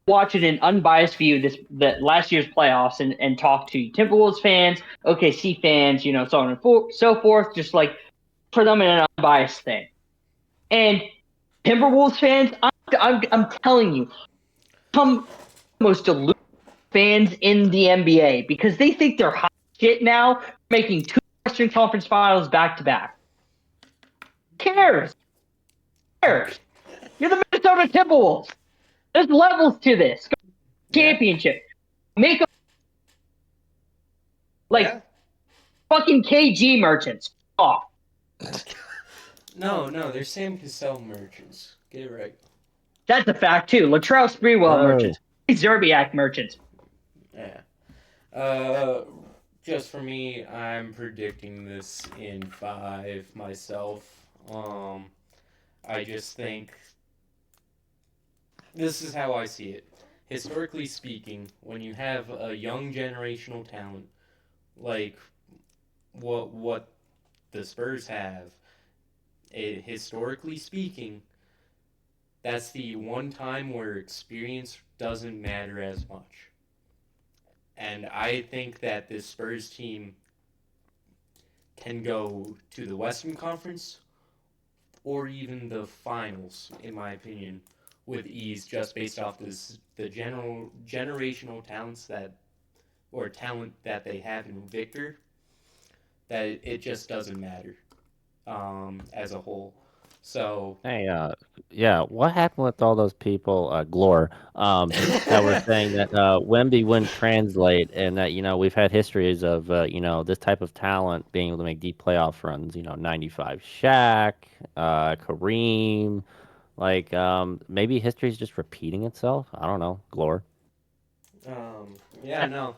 S3: watch it in unbiased view the last year's playoffs and talk to Timberwolves fans, OKC fans, so on and so forth, just like for them in an unbiased thing. And Timberwolves fans, I'm telling you, some most deluded fans in the NBA because they think they're hot shit now, making 2 Western Conference Finals back to back. Cares? Cares? You're the Minnesota Timberwolves. There's levels to this. Championship. Make a fucking KG merchants. Off.
S1: No, they're Sam Cassell merchants. Get it right.
S3: That's a fact too. Latrell Sprewell
S4: Whoa.
S3: merchants. Zerbiak merchants.
S1: Yeah. Just for me, I'm predicting this in 5 myself. I just think this is how I see it. Historically speaking, when you have a young generational talent like what the Spurs have, historically speaking, that's the one time where experience doesn't matter as much. And I think that this Spurs team can go to the Western Conference or even the finals, in my opinion, with ease, just based off the generational talent that they have in Victor. That it just doesn't matter as a whole. So
S4: Hey, yeah, what happened with all those people, Glore, that were saying that Wemby wouldn't translate, and that we've had histories of this type of talent being able to make deep playoff runs. 95 Shaq, Kareem, like maybe history's just repeating itself. I don't know, Glore.
S1: yeah, no.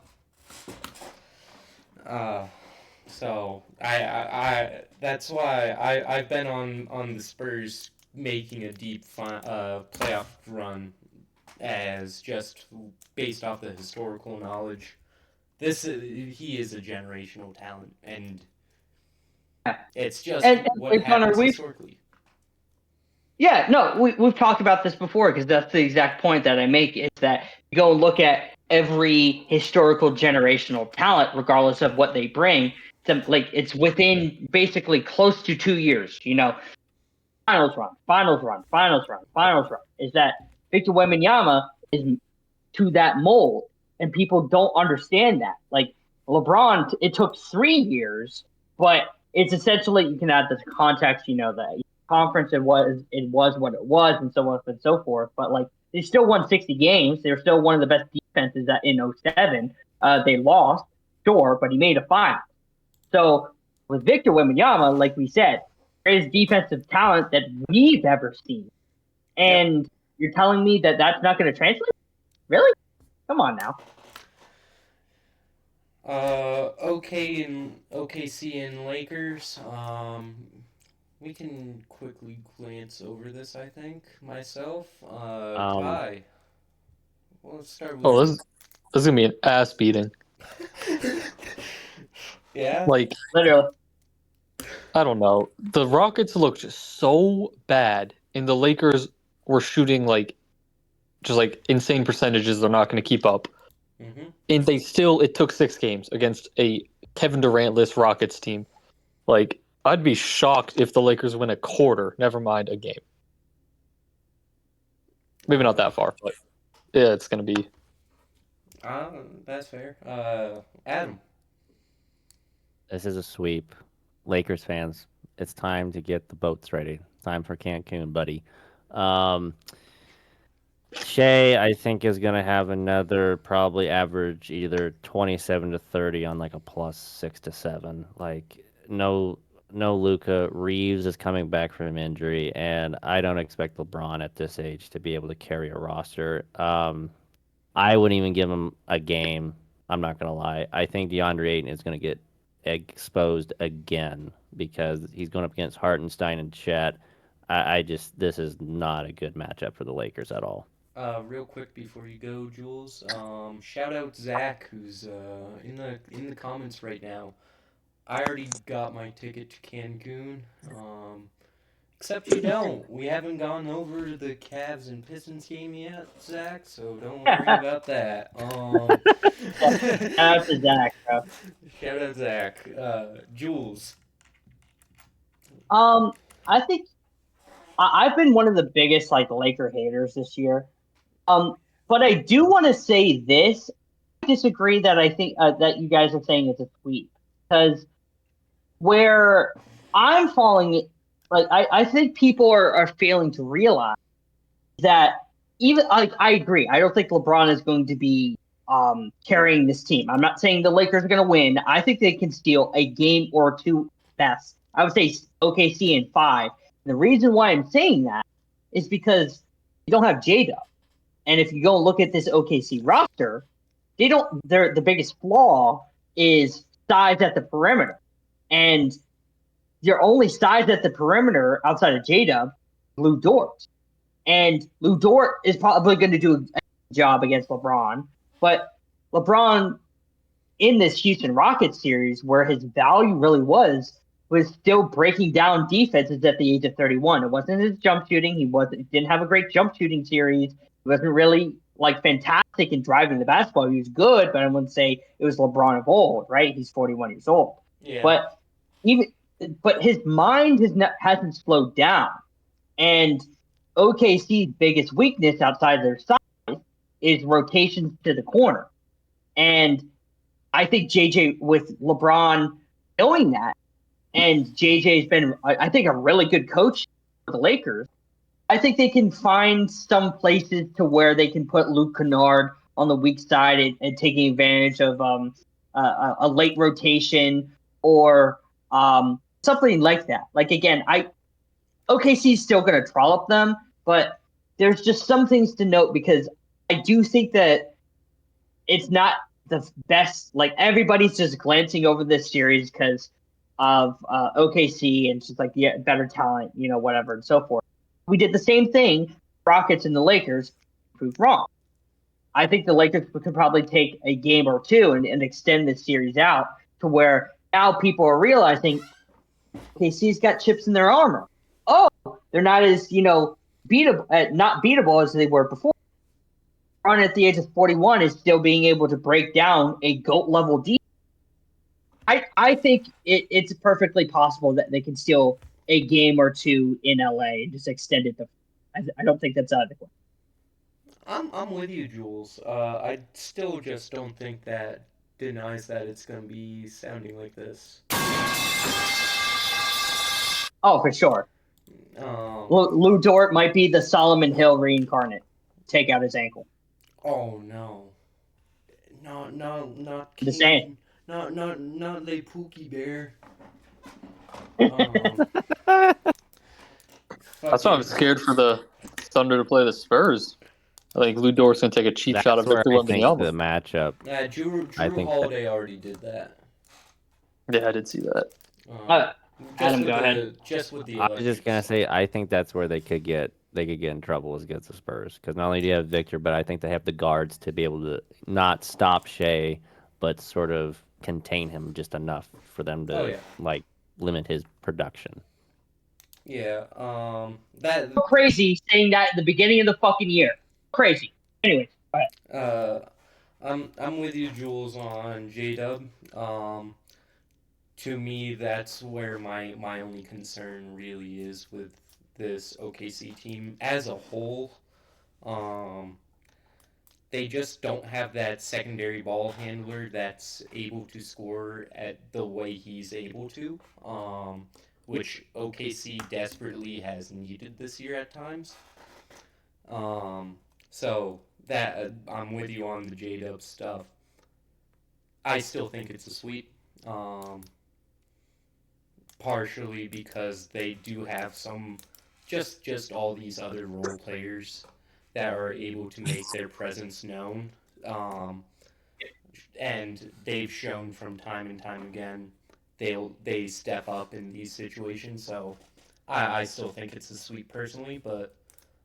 S1: So I that's why I've been on the Spurs making a deep playoff run as just based off the historical knowledge. He is a generational talent, and it's just what happens historically.
S3: Yeah, no, we've talked about this before because that's the exact point that I make is that you go and look at every historical generational talent, regardless of what they bring. It's within basically close to 2 years. Finals run. Is that Victor Wembanyama is to that mold, and people don't understand that. Like LeBron, it took 3 years, but it's essentially you can add this context. The conference it was what it was, and so on and so forth. But like they still won 60 games. They're still one of the best defenses in 07. They lost, sure, but he made a final. So with Victor Wembanyama, like we said, greatest defensive talent that we've ever seen. And you're telling me that that's not going to translate? Really? Come on now.
S1: OKC and Lakers. We can quickly glance over this. I think myself. Ty. Well, let's start with.
S2: Oh, this is gonna be an ass beating.
S1: Yeah.
S2: Like
S3: literally.
S2: I don't know. The Rockets looked just so bad, and the Lakers were shooting just insane percentages. They're not going to keep up.
S1: Mm-hmm.
S2: And it took 6 games against a Kevin Durant-less Rockets team. I'd be shocked if the Lakers win a quarter, never mind a game. Maybe not that far, but yeah, it's going to be.
S1: That's fair. Adam.
S4: This is a sweep. Lakers fans, it's time to get the boats ready. Time for Cancun, buddy. Shea, I think, is going to have another probably average either 27 to 30 on a plus 6 to 7. No Luka. Reeves is coming back from injury, and I don't expect LeBron at this age to be able to carry a roster. I wouldn't even give him a game. I'm not going to lie. I think DeAndre Ayton is going to get exposed again because he's going up against Hartenstein and Chet. This is not a good matchup for the Lakers at all.
S1: Real quick before you go, Jules. Shout out Zach, who's in the comments right now. I already got my ticket to Cancun. Except you don't. We haven't gone over to the Cavs and Pistons game yet, Zach. So don't worry about that.
S3: Shout out to Zach, bro.
S1: Shout out Zach. Jules.
S3: I think I've been one of the biggest like Laker haters this year. But I do want to say this. I disagree that I think that you guys are saying it's a sweep because where I'm falling, like I think people are failing to realize that even like I agree. I don't think LeBron is going to be carrying this team. I'm not saying the Lakers are going to win. I think they can steal a game or two best. I would say OKC in 5. And the reason why I'm saying that is because you don't have J-Dub. And if you go look at this OKC roster, they don't. The biggest flaw is size at the perimeter, and your only size at the perimeter outside of J-Dub, Lou Dort, and Lou Dort is probably going to do a job against LeBron, but LeBron in this Houston Rockets series, where his value really was still breaking down defenses at the age of 31. It wasn't his jump shooting. He didn't have a great jump shooting series. He wasn't really like fantastic in driving the basketball. He was good, but I wouldn't say it was LeBron of old, right? He's 41 years old.
S1: Yeah.
S3: But his mind hasn't slowed down. And OKC's biggest weakness outside their size is rotations to the corner. And I think JJ, with LeBron knowing that, and JJ's been, I think, a really good coach for the Lakers, I think they can find some places to where they can put Luke Kennard on the weak side and taking advantage of a late rotation or something like that. Like, again, OKC's still going to trollop them, but there's just some things to note because I do think that it's not the best. Like, everybody's just glancing over this series because of OKC and just like better talent, whatever and so forth. We did the same thing, Rockets and the Lakers, proved wrong. I think the Lakers could probably take a game or two and extend this series out to where now people are realizing OKC's got chips in their armor. Oh, they're not as not beatable as they were before. LeBron at the age of 41 is still being able to break down a GOAT level defense. I think it's perfectly possible that they can steal a game or two in LA and just extend it. I don't think that's out of the question.
S1: I'm with you, Jules. I still just don't think that denies that it's going to be sounding like this.
S3: Oh, for sure. Lou Dort might be the Solomon Hill reincarnate. Take out his ankle.
S1: Oh no. No, not
S3: the same.
S1: Not Le Pookie Bear.
S2: That's why I'm scared for the Thunder to play the Spurs. I think Lou Dort's gonna take a cheap shot at Victor Wembanyama.
S4: The matchup.
S1: Drew Holiday already did that.
S2: Yeah, I did see that.
S3: Adam, go ahead.
S4: I was just gonna say, I think that's where they could get in trouble against the Spurs, because not only do you have Victor, but I think they have the guards to be able to not stop Shea, but sort of contain him just enough for them to limit his production.
S1: Yeah,
S3: that crazy saying that at the beginning of the fucking year. Crazy. Anyways, go
S1: ahead. I'm with you, Jules, on J-Dub. To me, that's where my only concern really is with this OKC team as a whole. They just don't have that secondary ball handler that's able to score at the way he's able to, which OKC desperately has needed this year at times. So that I'm with you on the J-Dub stuff. I still think it's a sweep. Partially because they do have some, just all these other role players that are able to make their presence known. And they've shown from time and time again they step up in these situations. So I still think it's a sweep personally, but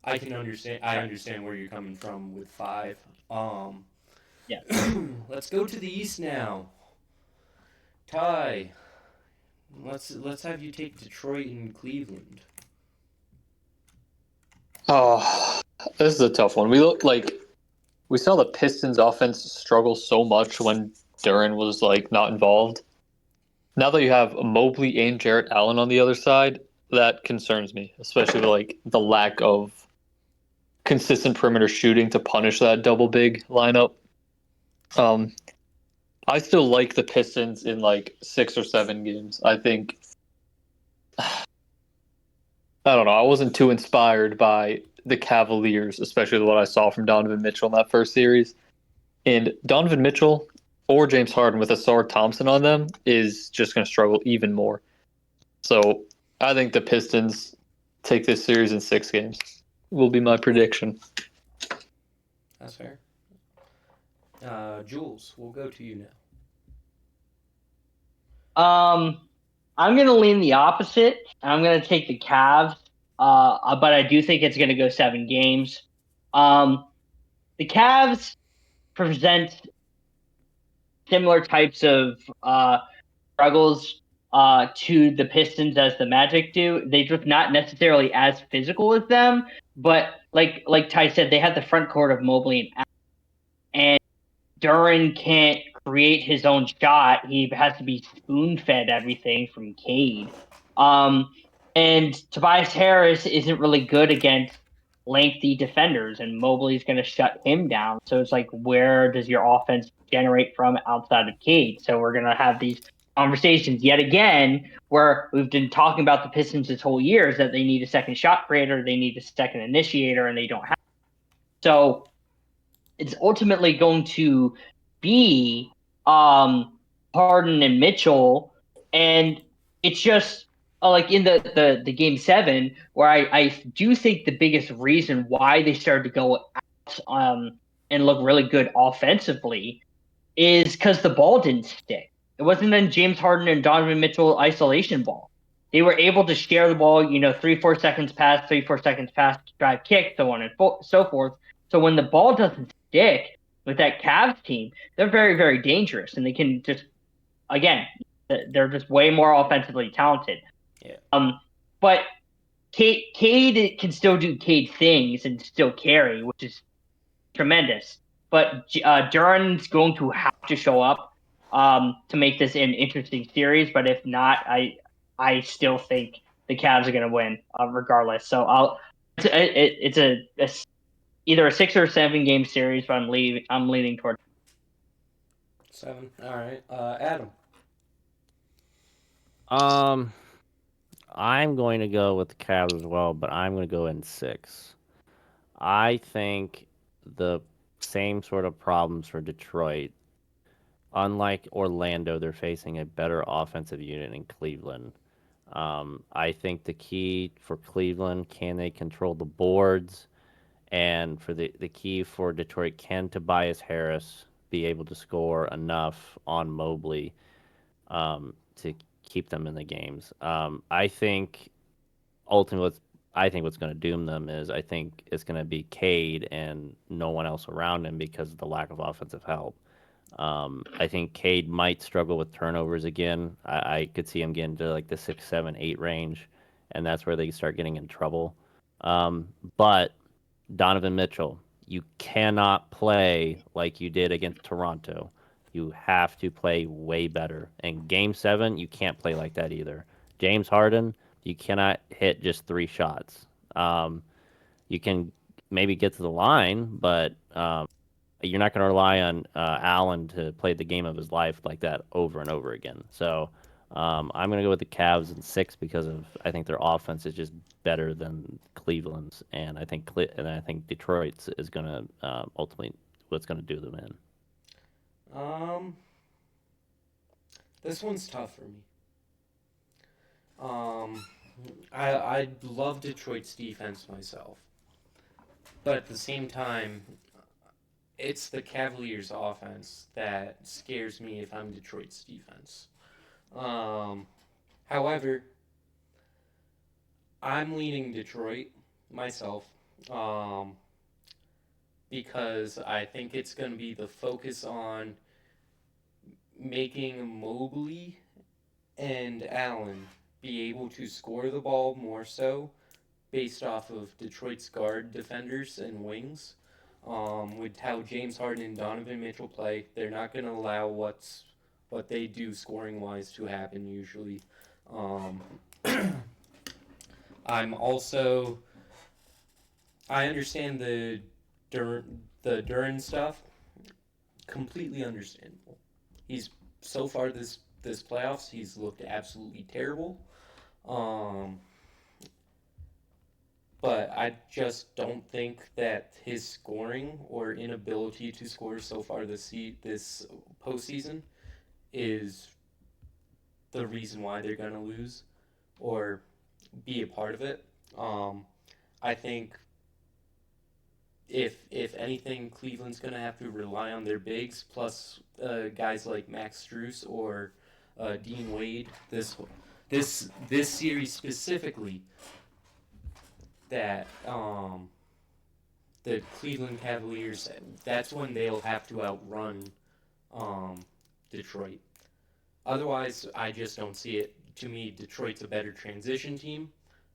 S1: I understand where you're coming from with 5.
S3: Yeah.
S1: Let's go to the East now. Ty, Let's have you take Detroit and Cleveland.
S2: Oh, this is a tough one. We saw the Pistons offense struggle so much when Duran was like not involved. Now that you have Mobley and Jarrett Allen on the other side, that concerns me, especially with like the lack of consistent perimeter shooting to punish that double big lineup. Um, I still like the Pistons in like 6 or 7 games. I think I don't know. I wasn't too inspired by the Cavaliers, especially what I saw from Donovan Mitchell in that first series. And Donovan Mitchell or James Harden with Asar Thompson on them is just going to struggle even more. So I think the Pistons take this series in 6 games. Will be my prediction.
S1: That's fair. Jules, we'll go to you now.
S3: I'm gonna lean the opposite. I'm gonna take the Cavs. But I do think it's gonna go 7 games. The Cavs present similar types of struggles to the Pistons as the Magic do. They're just not necessarily as physical as them, but like Ty said, they have the front court of Mobley and Allen. And Duran can't create his own shot. He has to be spoon fed everything from Cade. And Tobias Harris isn't really good against lengthy defenders, and Mobley's going to shut him down. So it's like, where does your offense generate from outside of Cade? So we're going to have these conversations yet again where we've been talking about the Pistons this whole year is that they need a second shot creator, they need a second initiator, and they don't have. So it's ultimately going to be Harden and Mitchell, and it's just like in the game 7 where I do think the biggest reason why they started to go out and look really good offensively is because the ball didn't stick. It wasn't in James Harden and Donovan Mitchell isolation ball. They were able to share the ball, 3-4 seconds pass, 3-4 seconds pass, drive kick, so on and so forth. So when the ball doesn't stick with that Cavs team, they're very, very dangerous, and they can just, again, they're just way more offensively talented.
S1: Yeah.
S3: But Cade can still do Cade things and still carry, which is tremendous. But Duran's going to have to show up to make this an interesting series. But if not, I still think the Cavs are going to win regardless. So it's either a 6 or 7 game series, but I'm leaning toward
S1: 7. All right. Adam.
S4: I'm going to go with the Cavs as well, but I'm going to go in 6. I think the same sort of problems for Detroit. Unlike Orlando, they're facing a better offensive unit in Cleveland. I think the key for Cleveland, can they control the boards? And for the key for Detroit, can Tobias Harris be able to score enough on Mobley to keep them in the games? I think ultimately what's going to doom them is I think it's going to be Cade and no one else around him because of the lack of offensive help. I think Cade might struggle with turnovers again. I could see him getting to like the 6, 7, 8 range, and that's where they start getting in trouble. But Donovan Mitchell, you cannot play like you did against Toronto. You have to play way better. And Game 7, you can't play like that either. James Harden, you cannot hit just 3 shots. You can maybe get to the line, but you're not going to rely on Allen to play the game of his life like that over and over again. So I'm going to go with the Cavs in 6 because I think their offense is just better than Cleveland's, and I think Detroit's is going to ultimately what's going to do them in.
S1: This one's tough for me. I love Detroit's defense myself, but at the same time, it's the Cavaliers' offense that scares me if I'm Detroit's defense. However, I'm leaning Detroit myself because I think it's going to be the focus on making Mobley and Allen be able to score the ball more so based off of Detroit's guard defenders and wings. With how James Harden and Donovan Mitchell play, they're not going to allow what they do scoring wise to happen usually. Um, I understand the Duran stuff. Completely understandable. He's so far this playoffs, he's looked absolutely terrible. Um, but I just don't think that his scoring or inability to score so far this postseason is the reason why they're gonna lose or be a part of it. I think if anything, Cleveland's gonna have to rely on their bigs plus guys like Max Strus or Dean Wade. This series specifically, that the Cleveland Cavaliers, that's when they'll have to outrun Detroit. Otherwise, I just don't see it. To me, Detroit's a better transition team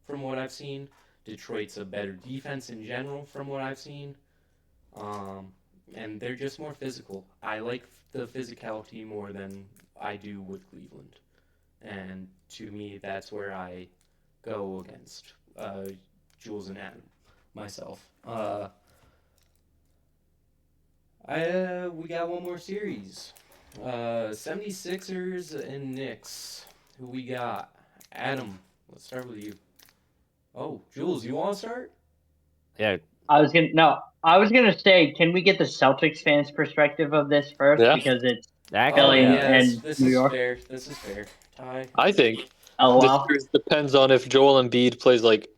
S1: from what I've seen. Detroit's a better defense in general from what I've seen. And they're just more physical. I like the physicality more than I do with Cleveland. And to me, that's where I go against Jules and Adam, myself. We got one more series. 76ers and Knicks. Who we got? Adam, let's start with you. Oh, Jules, you want to start?
S4: Yeah,
S3: I was gonna say, can we get the Celtics fans' perspective of this first?
S2: Yeah.
S3: Because it's
S4: actually,
S3: Philly
S4: yeah.
S3: and
S1: this
S3: New
S1: is
S3: York.
S1: fair. This is fair. Ty.
S2: I think this
S3: LOL.
S2: series depends on if Joel Embiid plays like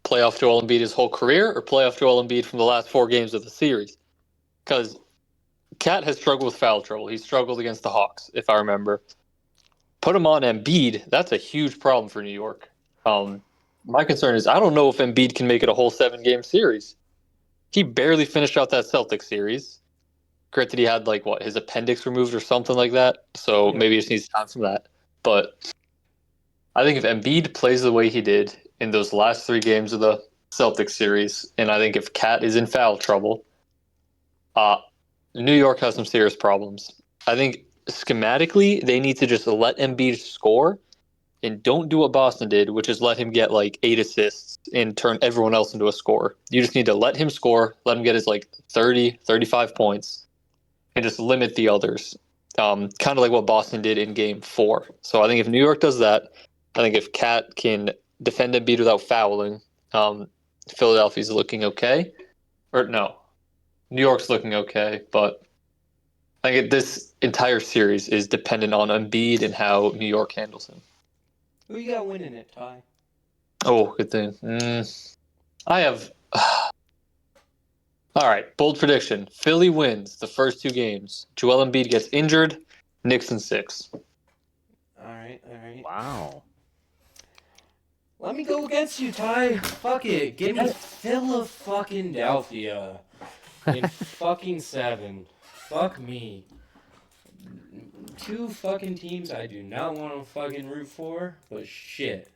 S2: playoff Joel Embiid his whole career or playoff Joel Embiid from the last 4 games of the series. Because Cat has struggled with foul trouble. He struggled against the Hawks, if I remember. Put him on Embiid, that's a huge problem for New York. My concern is I don't know if Embiid can make it a whole 7-game series. He barely finished out that Celtics series. Granted, he had his appendix removed or something like that, so maybe he just needs time from that. But I think if Embiid plays the way he did in those last 3 games of the Celtics series, and I think if Cat is in foul trouble, New York has some serious problems. I think schematically they need to just let Embiid score and don't do what Boston did, which is let him get 8 assists and turn everyone else into a scorer. You just need to let him score, let him get his 30, 35 points, and just limit the others. Kind of like what Boston did in Game 4. So I think if New York does that, I think if Cat can defend Embiid without fouling, Philadelphia's looking okay. Or no, New York's looking okay, but I think this entire series is dependent on Embiid and how New York handles him.
S1: Who you got winning it, Ty?
S2: Oh, good thing. I have. All right, bold prediction. Philly wins the first 2 games. Joel Embiid gets injured. Knicks in 6.
S1: All right.
S4: Wow.
S1: Let me go against you, Ty. Fuck it. Give me Philadelphia in fucking 7. Fuck me. 2 fucking teams I do not want to fucking root for, but shit.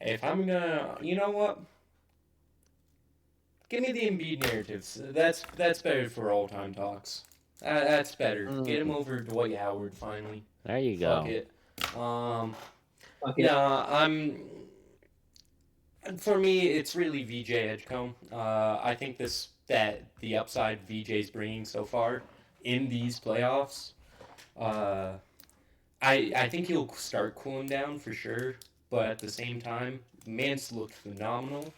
S1: If I'm gonna, you know what? Give me the Embiid narratives. That's better for all-time talks. That's better. Get him over Dwight Howard finally.
S4: There you go.
S1: Fuck it.
S3: Okay.
S1: Yeah, for me, it's really VJ Edgecombe. I think that the upside VJ's bringing so far in these playoffs, I think he'll start cooling down for sure. But at the same time, man's looked phenomenal.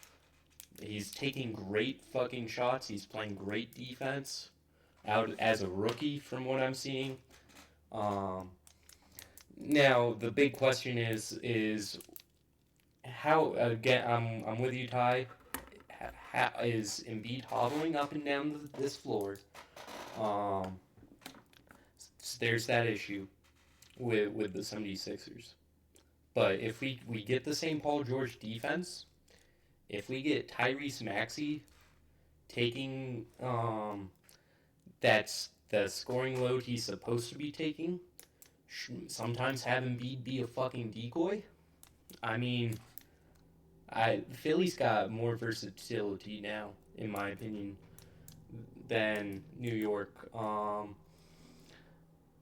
S1: He's taking great fucking shots. He's playing great defense out as a rookie from what I'm seeing. Now the big question is how, again, I'm with you, Ty. How is Embiid hobbling up and down this floor? There's that issue with the 76ers. But if we get the same Paul George defense, if we get Tyrese Maxey taking that's the scoring load he's supposed to be taking, sometimes have Embiid be a fucking decoy. I mean, Philly's got more versatility now, in my opinion, than New York. I'm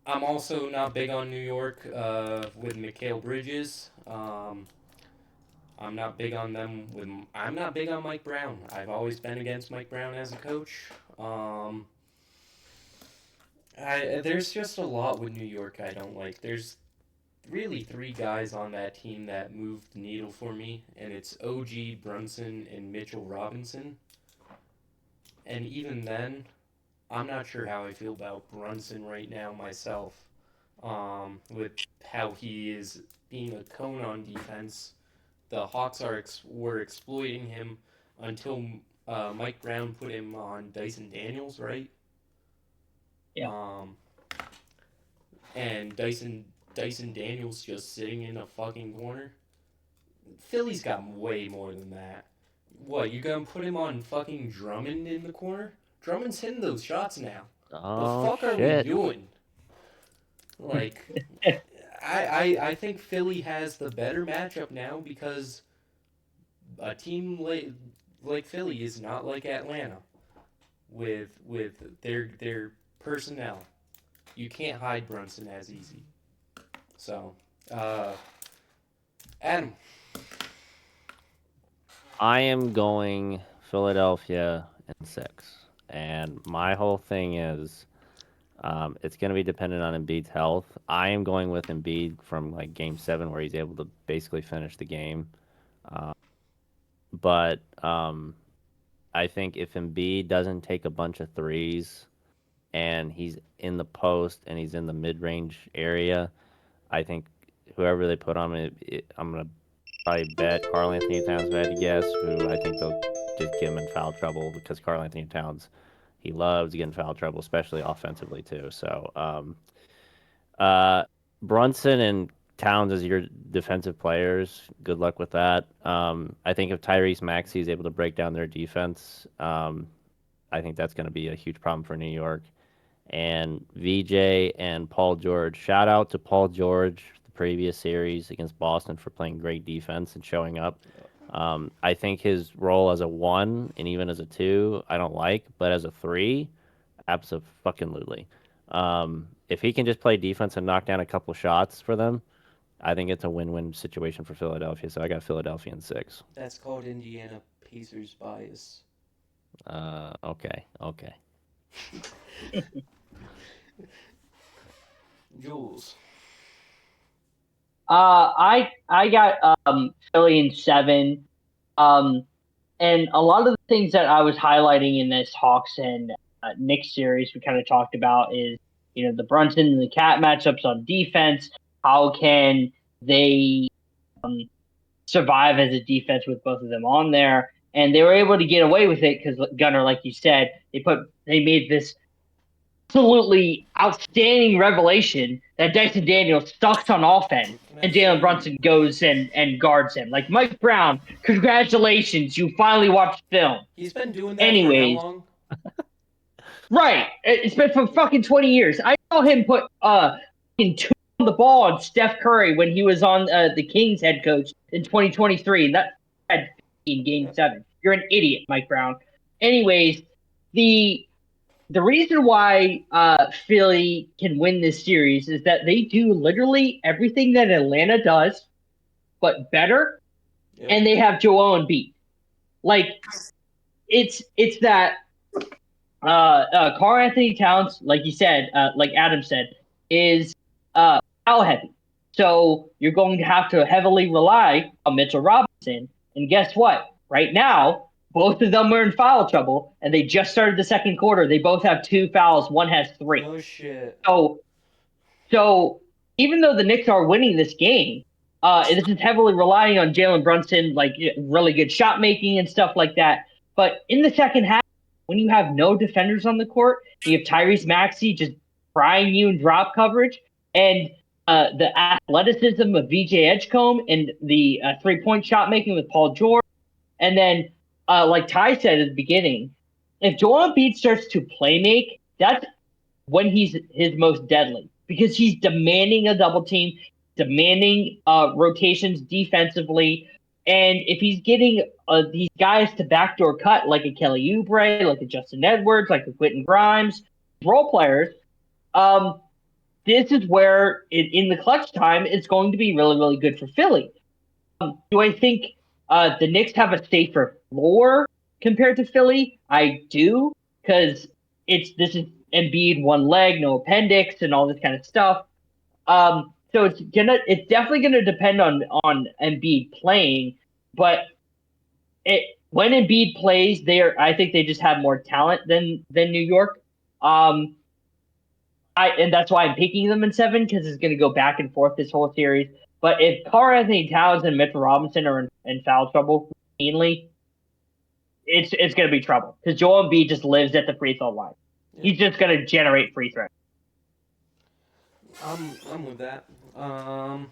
S1: also not big on New York with Mikal Bridges. I'm not big on them with. I'm not big on Mike Brown. I've always been against Mike Brown as a coach. There's just a lot with New York I don't like. There's really three guys on that team that moved the needle for me, and it's OG, Brunson, and Mitchell Robinson. And even then, I'm not sure how I feel about Brunson right now myself. With how he is being a cone on defense, the Hawks were exploiting him until Mike Brown put him on Dyson Daniels, right?
S3: Yeah.
S1: And Dyson Daniels just sitting in a fucking corner. Philly's got way more than that. What, you gonna put him on fucking Drummond in the corner? Drummond's hitting those shots now.
S4: Oh,
S1: The fuck are
S4: shit.
S1: we doing? Like, I think Philly has the better matchup now because a team like Philly is not like Atlanta with their personnel. You can't hide Brunson as easy. So, Adam.
S4: I am going Philadelphia in 6. And my whole thing is it's going to be dependent on Embiid's health. I am going with Embiid from like Game 7 where he's able to basically finish the game. But I think if Embiid doesn't take a bunch of threes and he's in the post and he's in the mid-range area, I think whoever they put on it, I'm going to probably bet Karl Anthony Towns, if I had to guess, who I think they'll just get him in foul trouble because Karl Anthony Towns, he loves getting foul trouble, especially offensively too. So Brunson and Towns as your defensive players, good luck with that. I think if Tyrese Maxey is able to break down their defense, I think that's going to be a huge problem for New York. And VJ and Paul George. Shout out to Paul George, the previous series against Boston, for playing great defense and showing up. I think his role as a 1 and even as a 2, I don't like, but as a 3, absolutely. If he can just play defense and knock down a couple shots for them, I think it's a win-win situation for Philadelphia. So I got Philadelphia in 6.
S1: That's called Indiana Pacers bias.
S4: Okay.
S1: Jules.
S3: I got Philly in 7. And a lot of the things that I was highlighting in this Hawks and Knicks series we kind of talked about is, the Brunson and the Cat matchups on defense. How can they survive as a defense with both of them on there? And they were able to get away with it because Gunnar, like you said, they made this absolutely outstanding revelation that Dyson Daniels sucks on offense, and Jalen Brunson goes and guards him. Like, Mike Brown, congratulations, you finally watched film.
S1: He's been doing that
S3: Anyways,
S1: for how long?
S3: Right. It's been for fucking 20 years. I saw him put in 2 on the ball on Steph Curry when he was on the Kings head coach in 2023. And that had in Game 7. You're an idiot, Mike Brown. Anyways, the reason why Philly can win this series is that they do literally everything that Atlanta does, but better, and they have Joel Embiid. Like, it's that Karl Anthony Towns, like you said, like Adam said, is foul heavy. So you're going to have to heavily rely on Mitchell Robinson. And guess what? Right now, both of them are in foul trouble, and they just started the second quarter. They both have 2 fouls. One has 3.
S1: Oh, shit.
S3: So even though the Knicks are winning this game, this is heavily relying on Jalen Brunson, like really good shot making and stuff like that. But in the second half, when you have no defenders on the court, you have Tyrese Maxey just frying you in drop coverage, and the athleticism of VJ Edgecombe and the 3-point shot making with Paul George. And then, like Ty said at the beginning, if Joel Embiid starts to play make, that's when he's his most deadly. because he's demanding a double team, demanding rotations defensively. And if he's getting these guys to backdoor cut like a Kelly Oubre, like a Justin Edwards, like a Quentin Grimes, role players, this is where in the clutch time it's going to be really, really good for Philly. Do I think the Knicks have a safer floor compared to Philly? I do, because this is Embiid one leg, no appendix, and all this kind of stuff. So it's definitely gonna depend on Embiid playing, but when Embiid plays, I think they just have more talent than New York. And that's why I'm picking them in 7, because it's going to go back and forth this whole series. But if Karl-Anthony Towns and Mitchell Robinson are in foul trouble routinely, it's going to be trouble, because Joel Embiid just lives at the free throw line. Yeah. He's just going to generate free throws.
S1: I'm with that. All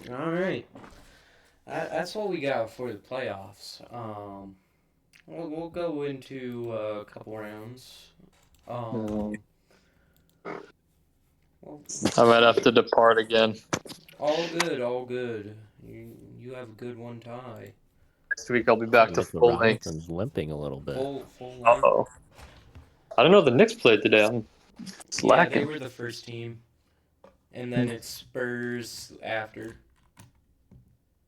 S1: right. That's what we got for the playoffs. We'll go into a couple rounds.
S2: I might have to depart again.
S1: All good. You have a good one, Ty.
S2: Next week I'll be back to full length.
S4: Robinson's limping a little bit.
S1: Full length.
S2: Uh-oh. I don't know the Knicks played today. I'm slacking.
S1: Yeah, they were the first team. And then it's Spurs after.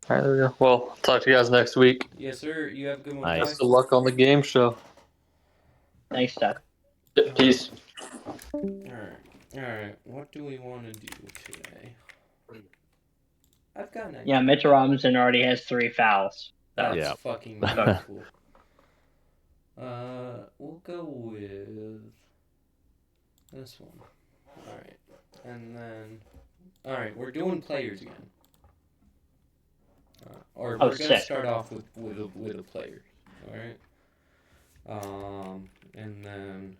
S2: All right, there we go. Well, talk to you guys next week.
S1: Yes, sir. You have a good one,
S4: Nice.
S2: Best of luck on the game show.
S3: Thanks, Todd.
S2: Peace.
S1: Alright. What do we want to do today? I've got an idea.
S3: Yeah, Mitchell Robinson already has 3 fouls.
S1: That's fucking beautiful. We'll go with this one. Alright. And then... Alright, we're doing players again. Or we're going to start off with a player. Alright? And then...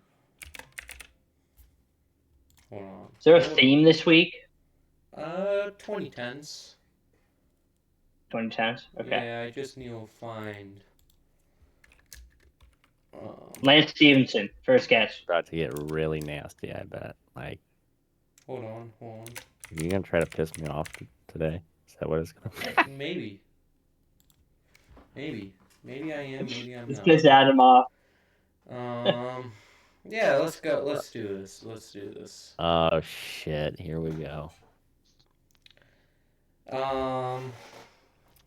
S1: Hold on.
S3: Is there a theme this week?
S1: 2010s.
S3: 2010s? Okay.
S1: Yeah, I just need to find...
S3: Lance Stevenson, first guess.
S4: About to get really nasty, I bet. Like,
S1: Hold on.
S4: are you gonna try to piss me off today? Is that what it's gonna be?
S1: Maybe I am, maybe I'm
S3: Let's
S1: not.
S3: piss Adam off.
S1: Yeah, let's go. Let's do this.
S4: Oh shit! Here we go.
S1: All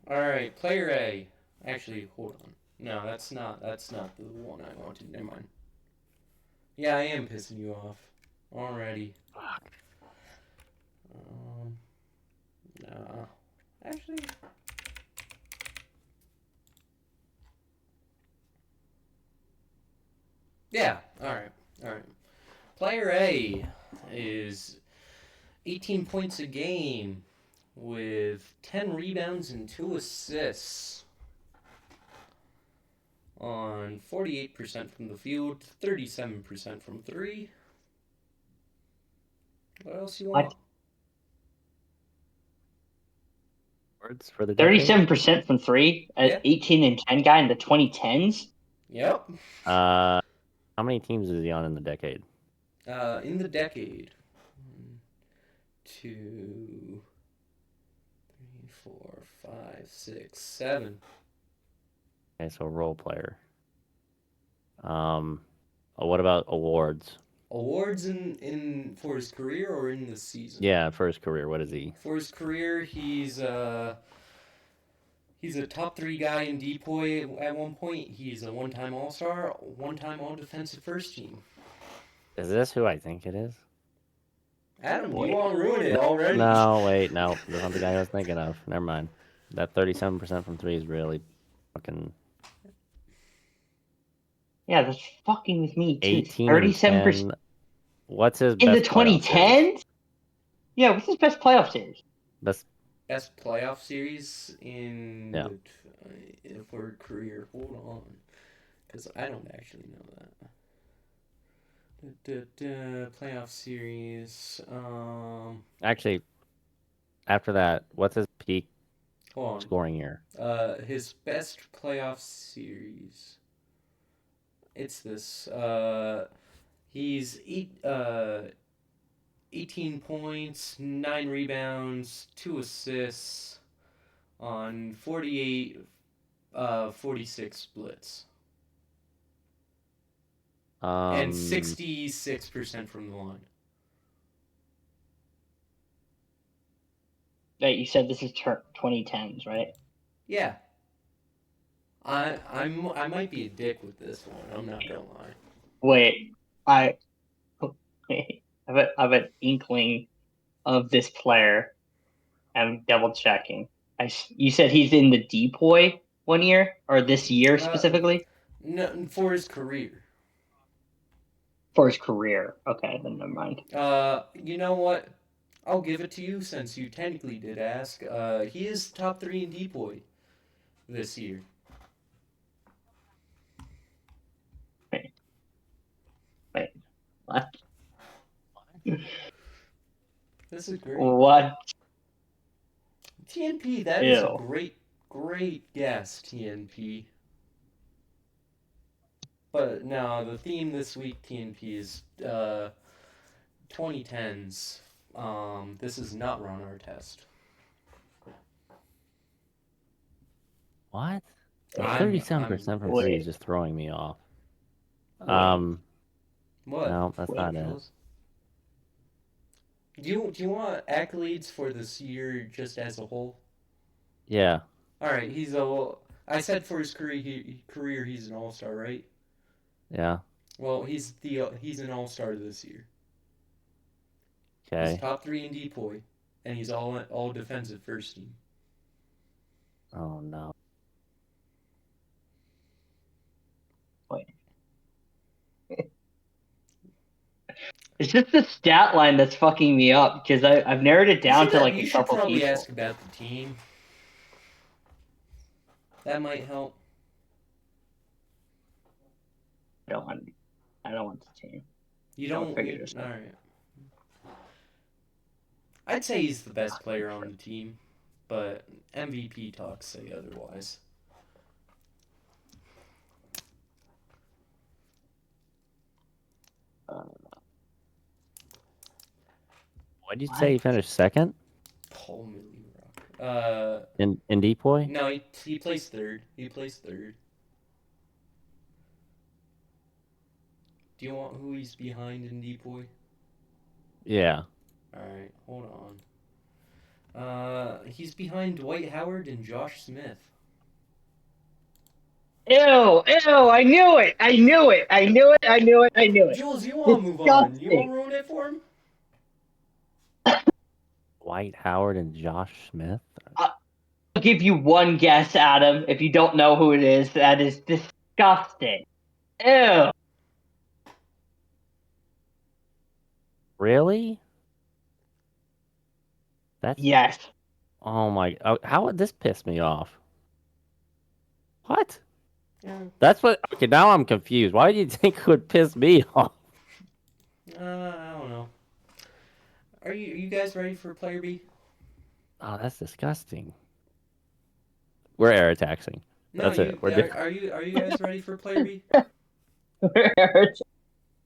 S1: right, player A. Actually, hold on. No, that's not the one I wanted. Never mind. Yeah, I am pissing you off already.
S4: Fuck.
S1: No. Actually. Yeah. All right. Player A is 18 points a game with 10 rebounds and 2 assists on 48% from the field, 37% from 3. What else you want?
S4: Words for the
S3: 37% from 3 as 18 and 10 guy in the 2010s.
S1: Yep.
S4: How many teams is he on in the decade?
S1: In the decade. 1, 2, 3, 4, 5, 6, 7.
S4: Okay, so role player. What about awards?
S1: Awards in for his career or in the season?
S4: Yeah, for his career. What is he?
S1: For his career, he's a top 3 guy in DPOY at one point. He's a one-time All-Star, one-time All-Defensive First Team.
S4: Is this who I think it is?
S1: Adam, you want to ruin it already?
S4: No, wait, no. That's not the guy I was thinking of. Never mind. That 37% from 3 is really fucking...
S3: Yeah, that's fucking with me, too.
S4: 37%. What's his
S3: in
S4: best
S3: the 2010s? Yeah, what's his best playoff series?
S4: Best
S1: playoff series for career. Hold on, because I don't actually know that. Playoff series.
S4: Actually, after that, what's his peak scoring year?
S1: His best playoff series. It's this. He's 18 points, 9 rebounds, 2 assists on 46 splits. And 66% from the line.
S3: Wait, you said this is 2010s, right?
S1: Yeah. I might be a dick with this one. I'm not gonna lie.
S3: Wait, I have an inkling of this player. I'm double checking. You said he's in the Depoy one year or this year specifically
S1: No, for his career.
S3: for his career. Okay, then never mind.
S1: You know what? I'll give it to you since you technically did ask. He is top 3 in Depoy this year.
S3: Wait, what?
S1: This is great.
S3: What?
S1: TNP, that is a great guess, TNP. But no, the theme this week, TNP, is 2010s. This is not Ron Artest.
S4: What?
S1: I'm-
S4: 37% from
S3: Wait.
S4: 3 is just throwing me off.
S3: Wait.
S1: What?
S4: No, that's
S3: Wait,
S4: not it.
S1: Jules? Do you want accolades for this year just as a whole?
S4: Yeah.
S1: All right, I said for his career he's an all-star, right?
S4: Yeah.
S1: Well, he's an all-star this year.
S4: Okay.
S1: He's top 3 in Depoy, and he's all defensive first team.
S4: Oh no.
S3: It's just the stat line that's fucking me up because I've narrowed it down to like
S1: you
S3: a
S1: should
S3: couple
S1: probably
S3: people.
S1: ask about the team. That might help.
S3: I don't want the team.
S1: You
S3: I'll
S1: don't.
S3: figure this out.
S1: All right. I'd say he's the best player on the team, but MVP talks say otherwise.
S4: What did you say? He finished second
S1: Paul Millie-Rock.
S4: in Depoy?
S1: No, he plays third. He plays third. Do you want who he's behind in Depoy?
S4: Yeah.
S1: Alright, hold on. He's behind Dwight Howard and Josh Smith.
S3: Ew! I knew it.
S1: Jules, you want to move on? You want
S3: Disgusting.
S1: to ruin it for him?
S4: Dwight Howard and Josh Smith.
S3: I'll give you one guess, Adam. If you don't know who it is, that is disgusting. Ew.
S4: Really? That's
S3: Yes.
S4: Oh my! How would this piss me off? What?
S1: Yeah.
S4: That's what. Okay, now I'm confused. Why do you think it would piss me off?
S1: I don't know. Are you guys ready for player B?
S4: Oh, that's disgusting. We're air taxing.
S1: No,
S4: That's it. We're
S1: are you guys ready for player B?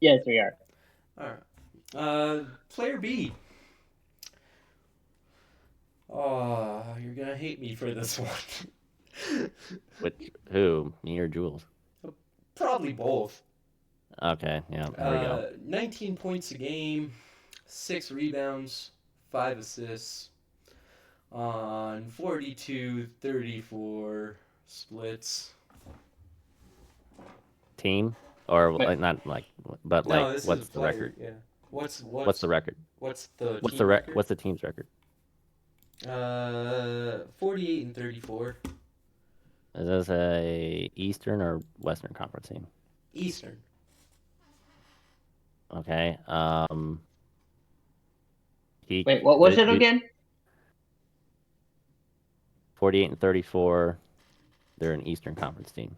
S3: Yes, we are.
S1: Alright. Player B. Oh, you're gonna hate me for this one.
S4: Who? Me or Jules?
S1: Probably both.
S4: Okay, yeah, there we go.
S1: 19 points a game, 6 rebounds, 5 assists on 42-34 splits.
S4: Team or
S3: Wait.
S4: like not like, but
S1: No,
S4: like,
S1: this
S4: what's
S1: is
S4: the
S1: player,
S4: record?
S1: Yeah. What's
S4: What's the record?
S1: What's the
S4: What's
S1: team
S4: the
S1: record?
S4: What's the team's record?
S1: 48-34.
S4: Is this a Eastern or Western Conference team?
S1: Eastern.
S4: Okay.
S3: Wait, what was it again?
S4: 48-34. They're an Eastern Conference team.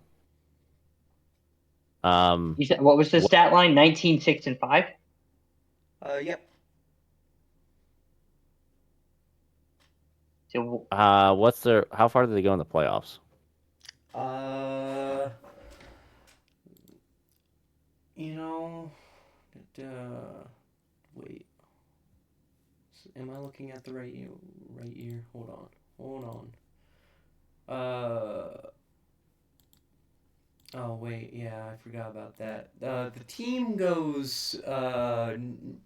S3: You said what was the stat line? 19, 6, and 5?
S1: Yep.
S3: So
S4: what's their? How far do they go in the playoffs?
S1: You know, wait. Am I looking at the right year? Right year? Hold on. Oh wait, yeah, I forgot about that. The team goes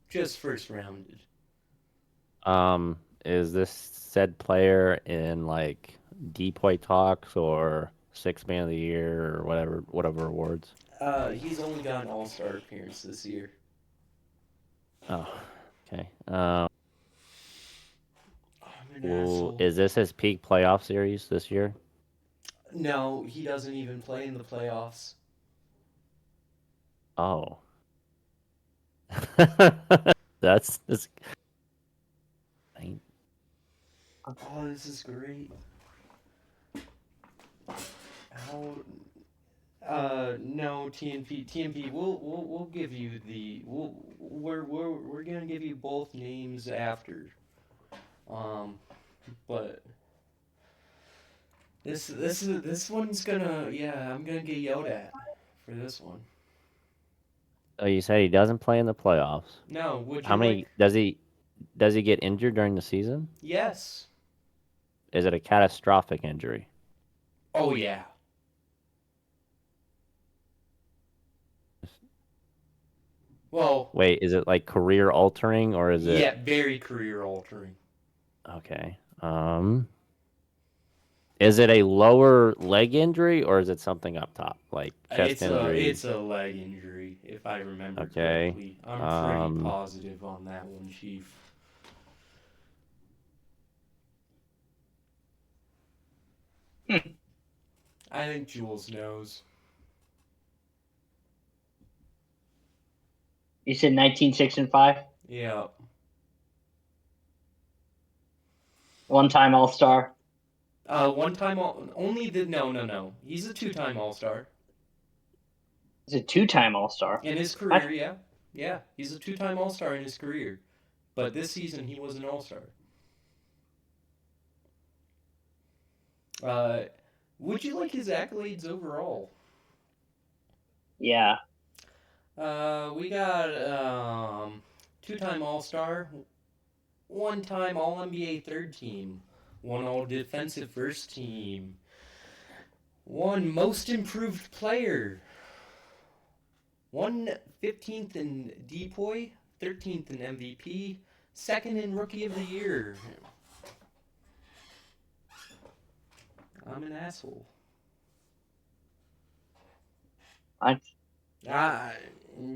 S1: just first rounded.
S4: Is this said player in like Depoy talks or Sixth Man of the Year or whatever awards?
S1: He's only got an All-Star appearance this year.
S4: Oh, okay.
S1: I'm an asshole.
S4: Is this his peak playoff series this year?
S1: No, he doesn't even play in the playoffs.
S4: Oh. That's
S1: Oh, this is great. How? No, TNP. We'll give you the. We're gonna give you both names after. But this one's gonna. Yeah, I'm gonna get yelled at for this one.
S4: Oh, you said he doesn't play in the playoffs.
S1: No, would you
S4: How many
S1: like?
S4: does he get injured during the season?
S1: Yes.
S4: Is it a catastrophic injury?
S1: Oh yeah. Well,
S4: Wait, is it like career altering or is it
S1: yeah, very career altering.
S4: okay? Is it a lower leg injury or is it something up top, like chest injury?
S1: It's a leg injury, if I remember
S4: Okay,
S1: correctly. I'm pretty positive on that one, Chief. I think Jules knows.
S3: You said 1965?
S1: Yeah.
S3: One-time All-Star?
S1: One time only the no. He's a two-time All-Star
S3: He's a two-time All-Star.
S1: in his career. Yeah, yeah. He's a two-time All-Star in his career, but this season he was an All-Star. Would you like his accolades overall?
S3: Yeah.
S1: We got two-time All-Star, one-time All-NBA third team, one All-Defensive first team, one Most Improved Player, one 15th in Depoy, 13th in MVP, second in Rookie of the Year. I'm an asshole.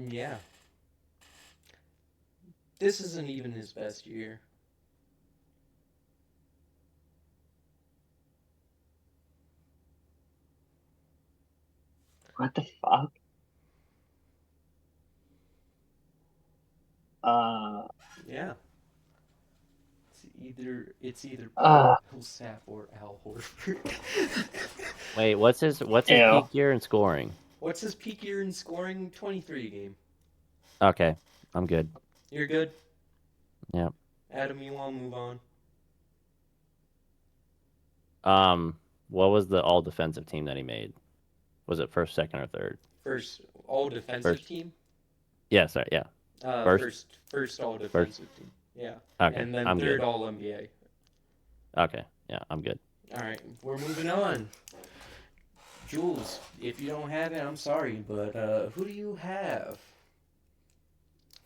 S1: Yeah. This isn't even his best year.
S3: What the fuck?
S1: Yeah. It's either Millsap or Al Horford.
S4: Wait, what's his
S3: Ew.
S4: peak year in scoring?
S1: What's his peak year in scoring? 23 a game.
S4: Okay, I'm good.
S1: You're good?
S4: Yep.
S1: Adam, you want to move
S4: on? What was the all defensive team that he made? Was it first, second, or third?
S1: First all defensive team?
S4: Yeah, sorry, yeah.
S1: First all defensive team. Yeah.
S4: Okay,
S1: And then
S4: I'm
S1: third
S4: good.
S1: all NBA.
S4: Okay, yeah, I'm good.
S1: All right, we're moving on. Jules, if you don't have it, I'm sorry, but who do you have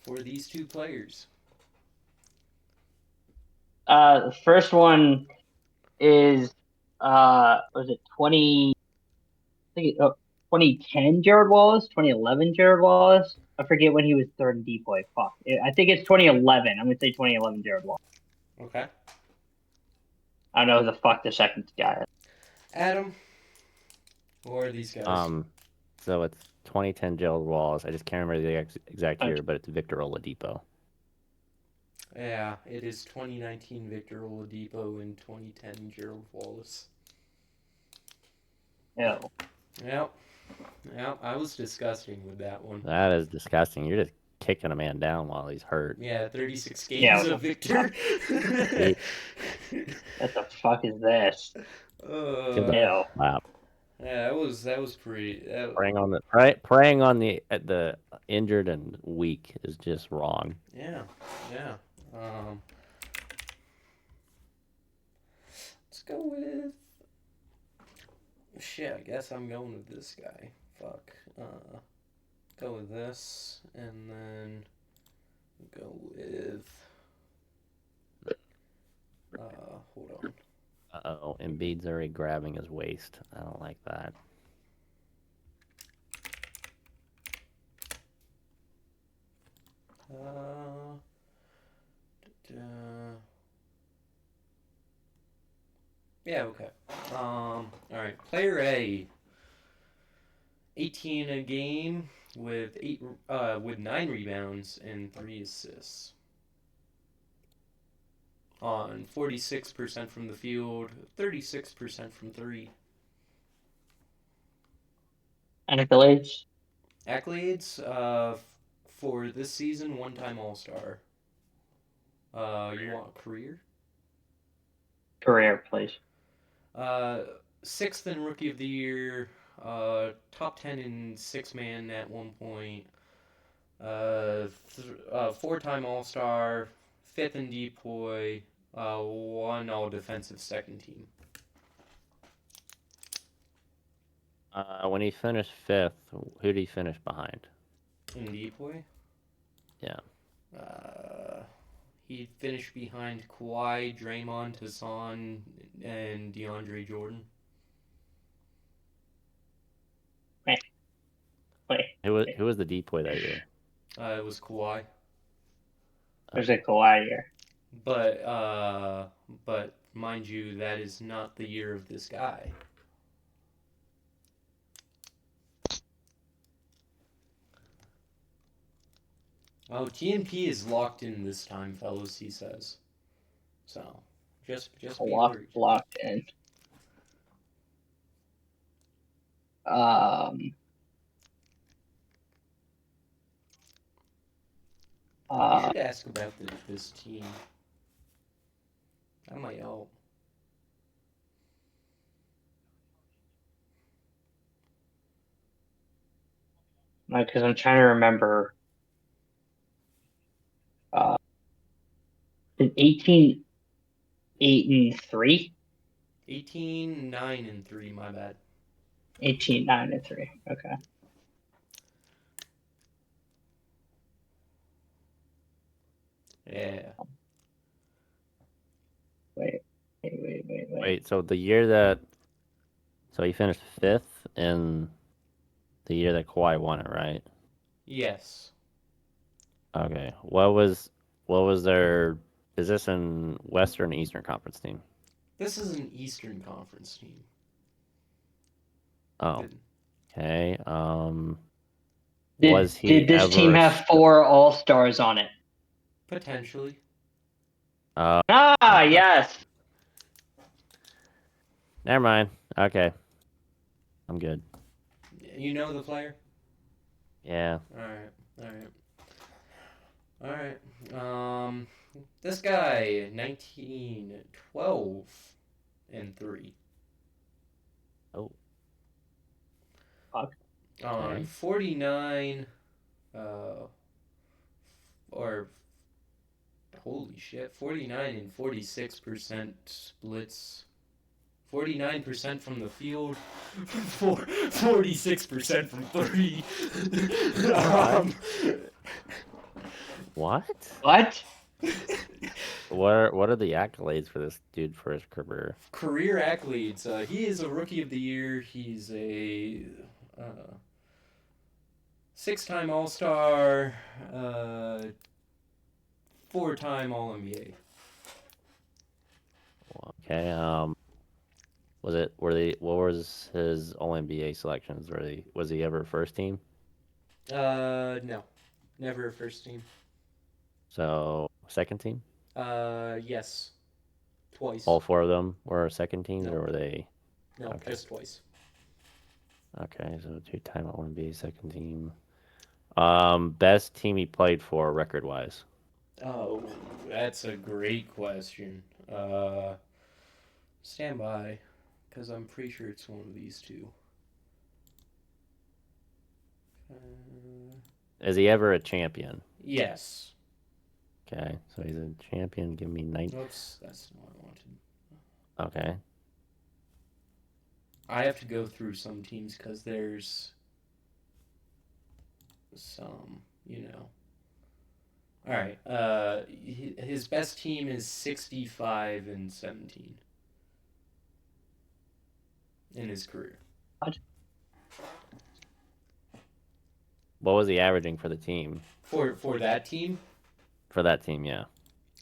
S1: for these two players?
S3: The first one is was it 2010 Jared Wallace, 2011 Jared Wallace. I forget when he was third in Depoy. Fuck, I think it's 2011. I'm gonna say 2011 Jared Wallace.
S1: Okay.
S3: I don't know who the fuck the second guy is.
S1: Adam, who are these guys?
S4: So it's 2010 Gerald Wallace. I just can't remember the exact year, but it's Victor Oladipo.
S1: Yeah, it is 2019 Victor Oladipo and 2010 Gerald Wallace.
S3: Ew.
S1: Yep, I was disgusting with that one.
S4: That is disgusting. You're just kicking a man down while he's hurt.
S1: Yeah, 36 games of Victor.
S3: What the fuck is this?
S4: Give
S3: Ew.
S4: the slap.
S1: Yeah, that was pretty.
S4: Preying on the injured and weak is just wrong.
S1: Yeah. go with. Shit, I guess I'm going with this guy. Fuck. Go with this, and then go with. Hold on.
S4: Uh-oh, Embiid's already grabbing his waist. I don't like that.
S1: Yeah, okay. Alright. Player A. 18 a game with 9 rebounds and 3 assists. On 46% from the field, 36% from 3.
S3: Accolades.
S1: Accolades, for this season, 1-time All-Star. You want career?
S3: Career, please.
S1: 6th in Rookie of the Year, top 10 in 6-man at one point, 4-time All-Star, 5th in Depoy, 1 All-Defensive second team.
S4: When he finished 5th, who did he finish behind?
S1: In Depoy?
S4: Yeah.
S1: He finished behind Kawhi, Draymond, Hassan, and DeAndre Jordan.
S3: Wait.
S4: Who was the depoy that year?
S1: It was Kawhi.
S3: There's a Kawhi here.
S1: But mind you, that is not the year of this guy. Oh, TNP is locked in this time, fellas, he says. So, just be worried.
S3: Locked in.
S1: You should ask about this team. That might help.
S3: Because I'm trying to remember. In 18, 8-3.
S1: 18, 9, and 3. My bad.
S3: 18, 9, and 3. Okay.
S1: Yeah.
S3: Wait.
S4: Wait, so the year that... So he finished 5th in the year that Kawhi won it, right?
S1: Yes.
S4: Okay. What was their... Is this in Western or Eastern Conference team?
S1: This is an Eastern Conference team.
S4: Oh. Okay.
S3: Did this team have 4 All-Stars on it?
S1: Potentially.
S3: Yes.
S4: Never mind. Okay. I'm good.
S1: You know the player?
S4: Yeah.
S1: Alright. This guy, 19, 12, and 3.
S4: Oh.
S3: Fuck.
S4: Okay.
S1: 49, or holy shit, 49 and 46% splits. 49% from the field, 46% from 3.
S4: What? What are the accolades for this dude for his career?
S1: Career accolades. He is a Rookie of the Year. He's a 6-time All-Star, 4-time All-NBA.
S4: Okay. What was his All-NBA selections? Was he ever first team?
S1: No. Never first team.
S4: So, second team?
S1: Yes. Twice.
S4: All 4 of them were second teams,
S1: No.
S4: or were they...
S1: No,
S4: Okay.
S1: just twice.
S4: Okay, so 2-time All-NBA second team. Best team he played for record-wise?
S1: Oh, that's a great question. Stand by, because I'm pretty sure it's one of these two.
S4: Is he ever a champion?
S1: Yes.
S4: Okay, so he's a champion. Give me 9.
S1: Oops, that's not what I wanted.
S4: Okay.
S1: I have to go through some teams because there's some, All right. His best team is 65-17 in his career.
S4: What was he averaging for the team?
S1: For that team,
S4: For that team, yeah.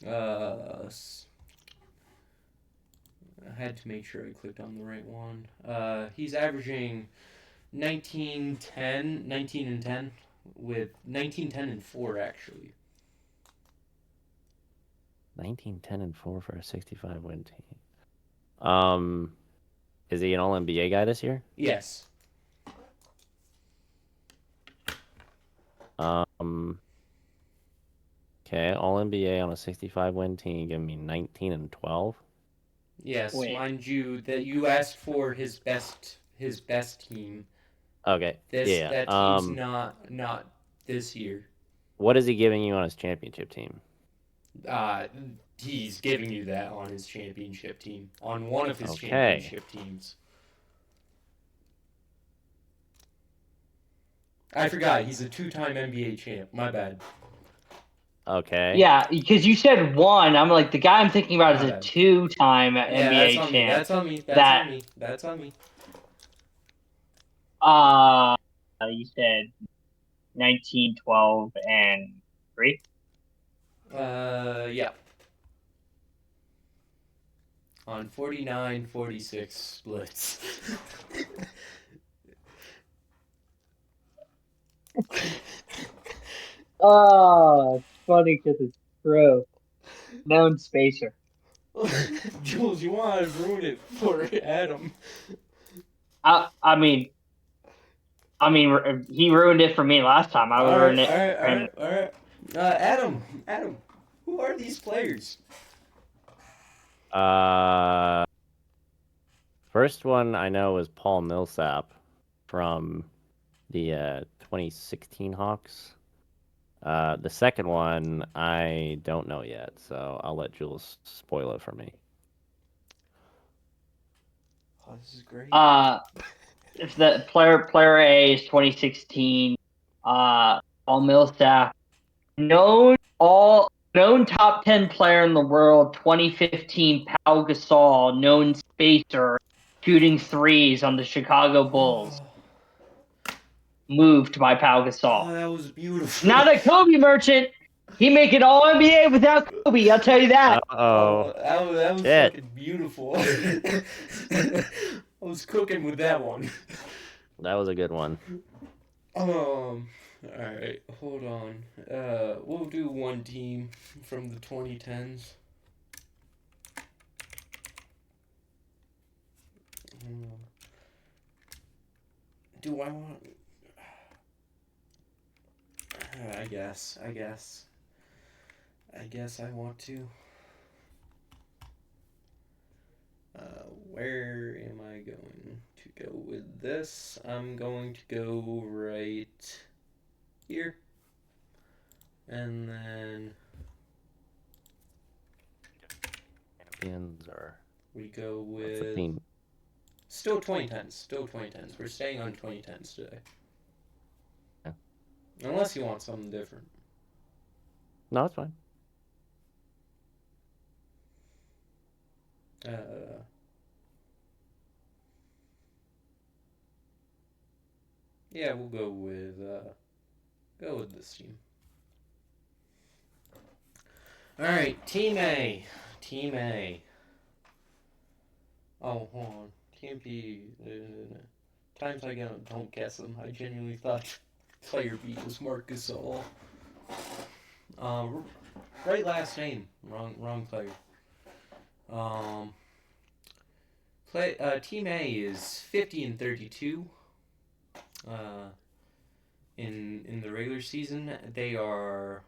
S1: I had to make sure I clicked on the right one. He's averaging 19 and 10 with 19, 10, and 4 actually.
S4: 19, 10, and 4 for a 65 win team. Is he an All NBA guy this year?
S1: Yes.
S4: Okay, All NBA on a 65 win team, give me 19 and 12.
S1: Yes,
S3: Wait.
S1: mind you that you asked for his best team.
S4: Okay, yeah.
S1: That team's not this year.
S4: What is he giving you on his championship team?
S1: He's giving you that on his championship team, on one of his
S4: Okay.
S1: championship teams. I forgot, he's a 2-time NBA champ. My bad.
S4: Okay.
S3: Yeah, because you said one. I'm like, the guy I'm thinking about is a
S1: bad.
S3: 2-time
S1: Yeah,
S3: NBA
S1: that's on me.
S3: champ.
S1: That's on me. That's on me.
S3: You said 19, 12, and 3?
S1: Yeah. On 49-46 splits.
S3: Oh, it's funny because it's true. Known spacer.
S1: Jules, you want to ruin it for Adam.
S3: I mean, he ruined it for me last time. I would ruin it for him.
S1: All right. Adam, who are these players?
S4: First one I know is Paul Millsap from the 2016 Hawks. The second one I don't know yet, so I'll let Jules spoil it for me.
S1: Oh, this is great.
S3: If the player A is 2016, Paul Millsap, known top 10 player in the world, 2015 Pau Gasol, known spacer, shooting threes on the Chicago Bulls. Moved by Pau Gasol.
S1: Oh, that was beautiful.
S3: Not a Kobe merchant. He make it all NBA without Kobe. I'll tell you that.
S4: Uh-oh.
S1: That was
S4: Shit.
S1: fucking beautiful. I was cooking with that one.
S4: That was a good one.
S1: Alright, hold on. We'll do one team from the 2010s. Do I want... I guess I want to. Where am I going to go with this? I'm going to go right here. And then
S4: Champions or
S1: we go
S4: what's the
S1: with
S4: team?
S1: still 2010s. We're staying on 2010s today.
S4: Yeah.
S1: Unless you want something different.
S4: No, it's fine.
S1: Yeah, we'll go with this team. All right, Team A. Oh, hold on. Team B. Times I don't guess them. I genuinely thought player B was Marc Gasol. Right last name. Wrong player. Team A is 50-32. In the regular season, they are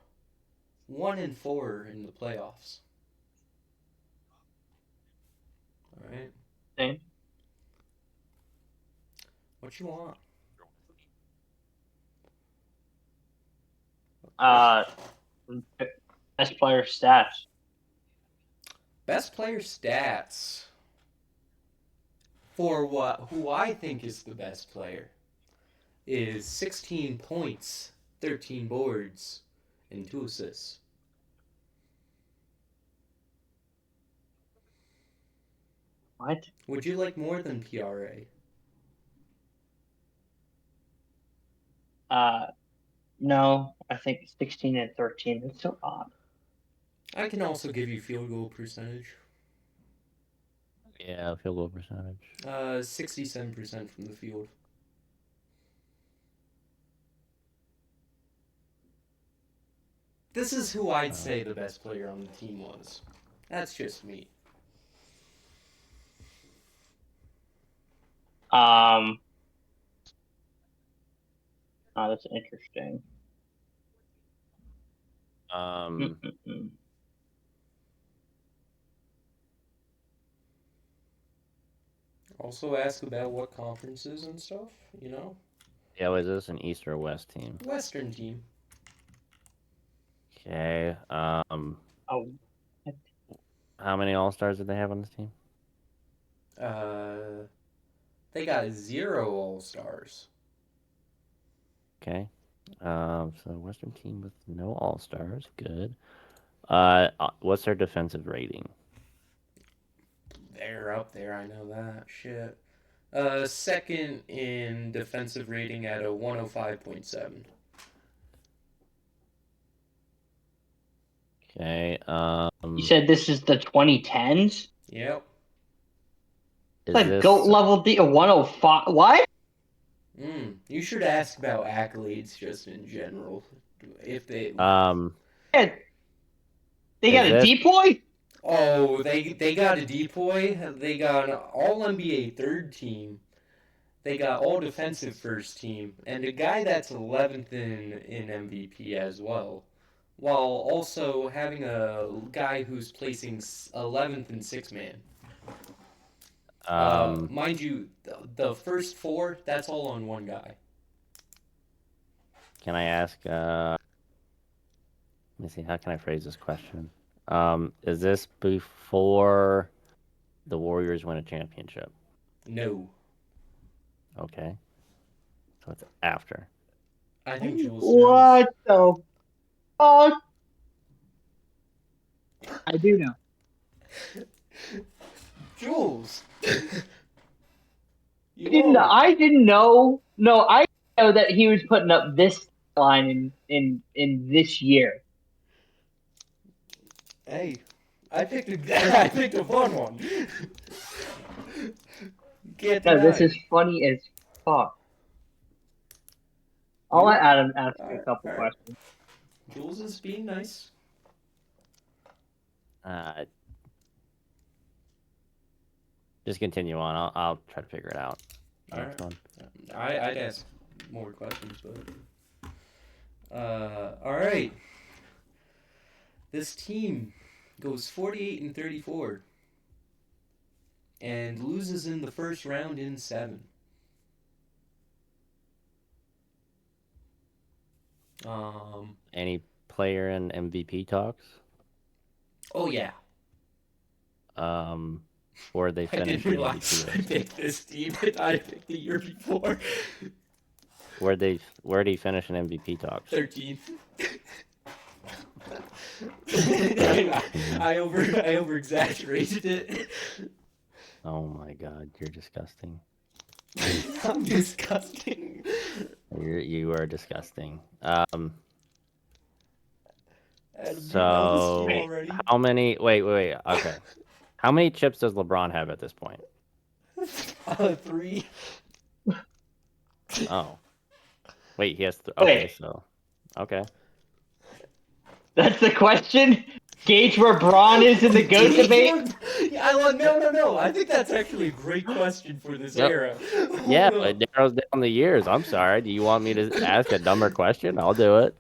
S1: 1-4 in the playoffs. All right.
S3: Same.
S1: What you want?
S3: Best player stats.
S1: Best player stats. for who I think is the best player is 16 points, 13 boards, and 2 assists.
S3: What?
S1: Would you like more than PRA?
S3: No, I think 16 and 13. It's so odd.
S1: I can also give you field goal percentage.
S4: Yeah, field goal percentage.
S1: 67% from the field. This is who I'd say the best player on the team was. That's just me.
S3: Oh, that's interesting. Mm-mm-mm.
S1: Also ask about what conferences and stuff, you know?
S4: Yeah, was this an East or West team?
S1: Western team.
S4: Okay.
S3: Oh,
S4: How many All-Stars did they have on this team?
S1: They got 0 All-Stars.
S4: Okay. So Western team with no All-Stars. Good. What's their defensive rating?
S1: They're up there, I know that. Shit. Second in defensive rating at a 105.7.
S4: Okay.
S3: you said this is the 2010s?
S1: Yep.
S4: Is
S3: Like
S4: this
S3: GOAT level D, a 105. What?
S1: You should ask about accolades just in general. If they
S3: Yeah, they got
S4: Is
S3: a
S4: this-
S3: deploy?
S1: Oh, they got a depoy. They got an all NBA third team. They got all defensive first team, and a guy that's 11th in MVP as well, while also having a guy who's placing 11th in six man. Mind you, the first 4, that's all on one guy.
S4: Can I ask? Let me see. How can I phrase this question? Is this before the Warriors win a championship?
S1: No,
S4: Okay. So it's after.
S1: I think Jules knows.
S3: What the fuck? I do know.
S1: Jules.
S3: I didn't know. No, I know that he was putting up this line in this year.
S1: Hey, I picked a fun one. Get
S3: No, this
S1: right.
S3: is funny as fuck. I'll let Adam ask you a couple
S1: Alright.
S3: questions.
S1: Jules is being nice.
S4: Just continue on. I'll try to figure it out.
S1: Alright.
S4: Next one.
S1: I'd ask more questions, but all right. This team goes 48-34 and loses in the first round in 7.
S4: Any player in MVP talks?
S1: Oh yeah.
S4: Or they
S1: I
S4: finished
S1: didn't realize I picked this team. I picked the year before.
S4: Where did he finish in MVP talks?
S1: 13th. I over exaggerated it.
S4: Oh my God, you're disgusting.
S1: I'm disgusting.
S4: You are disgusting.
S1: Adam, you know this
S4: So
S1: team already?
S4: how many? Wait. Okay. How many chips does LeBron have at this point?
S1: 3.
S4: Oh. Wait, he has. Okay,
S3: Wait.
S4: so. Okay.
S3: That's the question? Gauge where Braun is in the GOAT debate?
S1: No. I think that's actually a great question for this
S4: Yep.
S1: era.
S4: Yeah,
S1: Hold
S4: but it narrows down the years. I'm sorry. Do you want me to ask a dumber question? I'll do it.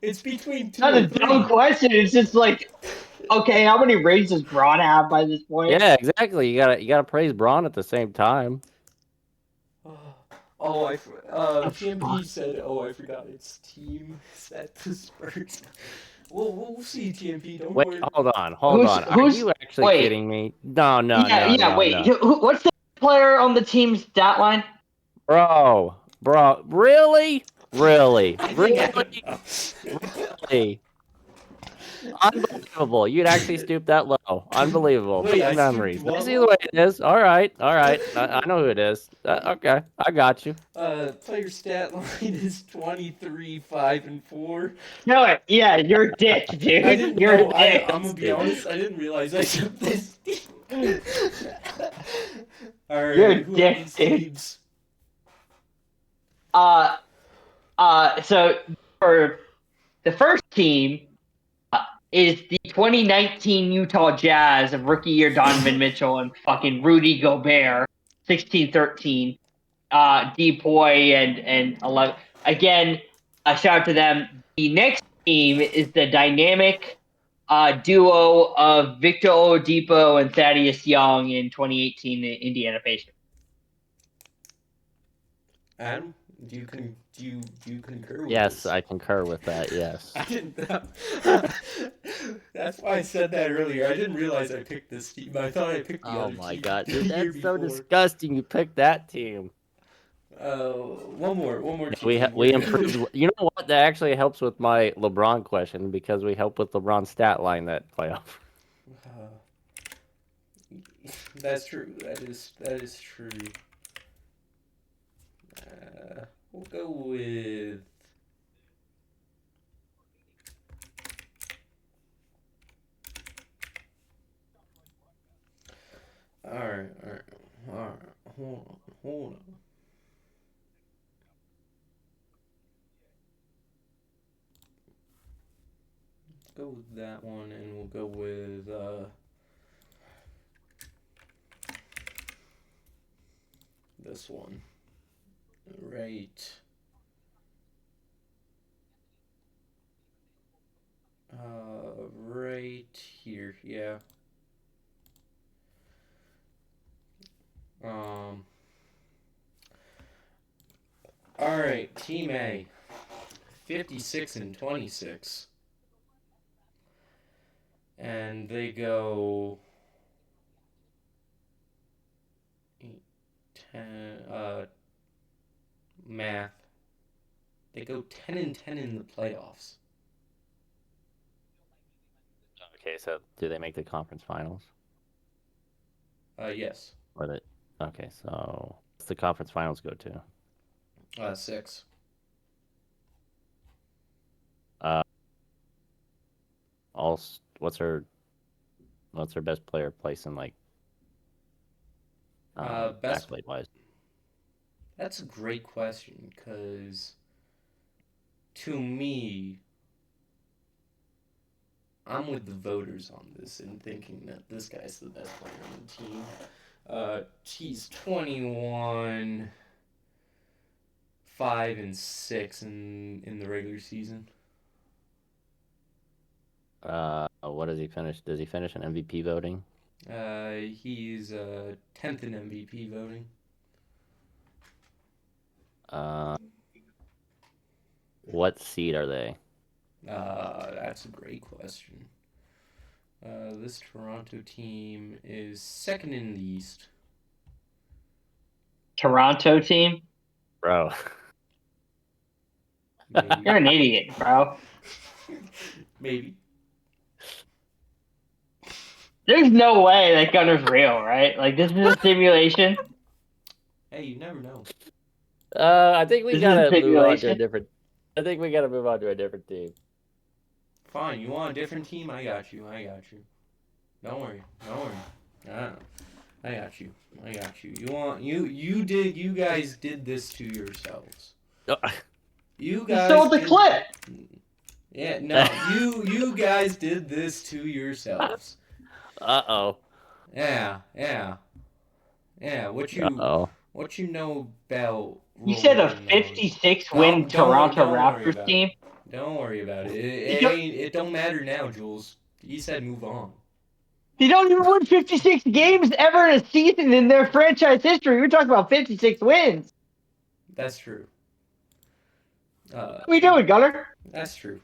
S1: It's between 2
S3: Not a
S1: and 3.
S3: dumb question. It's just like, okay, how many rings does Braun have by this point?
S4: Yeah, exactly. You gotta praise Braun at the same time.
S1: TMP said, I forgot it's team set the Spurs. We'll see, TMP. Don't
S4: Wait,
S1: worry.
S4: hold on. Are you actually
S3: wait.
S4: kidding me? No.
S3: Wait. What's the player on the team's stat line?
S4: Bro, really?
S1: I think I don't know.
S4: Really? Unbelievable. You'd actually stoop that low. Unbelievable.
S1: Wait, I
S4: Bad
S1: stooped
S4: memories.
S1: what
S4: I see the way it is. All right. I know who it is. Okay, I got you.
S1: Player stat line is 23, 5, and 4.
S3: No, yeah, you're a dick, dude.
S1: I didn't
S3: You're
S1: know.
S3: a dick.
S1: I'm gonna be honest. I didn't realize I took this. All right,
S3: You're a
S1: who are
S3: dick,
S1: these
S3: dude.
S1: teams?
S3: So for the first team is the 2019 Utah Jazz of rookie year Donovan Mitchell and fucking Rudy Gobert, 16-13, Depoy and 11. Again, a shout out to them. The next team is the dynamic duo of Victor Oladipo and Thaddeus Young in 2018 Indiana Pacers.
S1: Adam, do you concur with
S4: Yes,
S1: this?
S4: I concur with that. Yes.
S1: I didn't. That's why I said that earlier. I didn't realize I picked this team. I thought I picked the
S4: Oh
S1: other
S4: my
S1: team
S4: god,
S1: the
S4: dude,
S1: year
S4: that's so
S1: before.
S4: disgusting. You picked that team.
S1: One more
S4: We
S1: team.
S4: we improved. You know what? That actually helps with my LeBron question because we helped with LeBron's stat line that playoff.
S1: That's true. That is true. We'll go with. All right. Hold on. Let's go with that one, and we'll go with this one. Right. Right here. Yeah. All right, Team A, 56-26, and they go 8, 10. Math. They go 10-10 in the playoffs.
S4: Okay, so do they make the conference finals?
S1: Yes.
S4: Or the okay, so what's the conference finals go to?
S1: 6.
S4: What's her best player placing like
S1: Best.
S4: accolade wise?
S1: That's a great question, because to me, I'm with the voters on this and thinking that this guy's the best player on the team. He's 21, 5 and 6 in the regular season.
S4: What does he finish? Does he finish in MVP voting?
S1: He's 10th in MVP voting.
S4: What seed are they?
S1: That's a great question. This Toronto team is 2nd in the East.
S3: Toronto team?
S4: Bro.
S1: Maybe.
S3: You're an idiot, bro.
S1: Maybe.
S3: There's no way that gunner's real, right? Like, this is a simulation.
S1: Hey, you never know.
S4: I think we
S3: This is
S4: gotta move on to a
S3: speculation.
S4: different. I think we gotta move on to a different team.
S1: Fine, you want a different team? I got you. Don't worry. I got you. You guys did this to yourselves. You guys
S3: So the
S1: did-
S3: clip.
S1: Yeah, no, you guys did this to yourselves.
S4: Uh-oh.
S1: Yeah. What you know about?
S3: You said a
S1: rolling on-
S3: 56 win
S1: Don't
S3: Toronto
S1: worry
S3: Raptors
S1: about
S3: team.
S1: Don't worry about it. It don't matter now, Jules. You said move on.
S3: They don't even win 56 games ever in a season in their franchise history. We're talking about 56 wins.
S1: That's true.
S3: What are we doing, Gunner?
S1: That's true.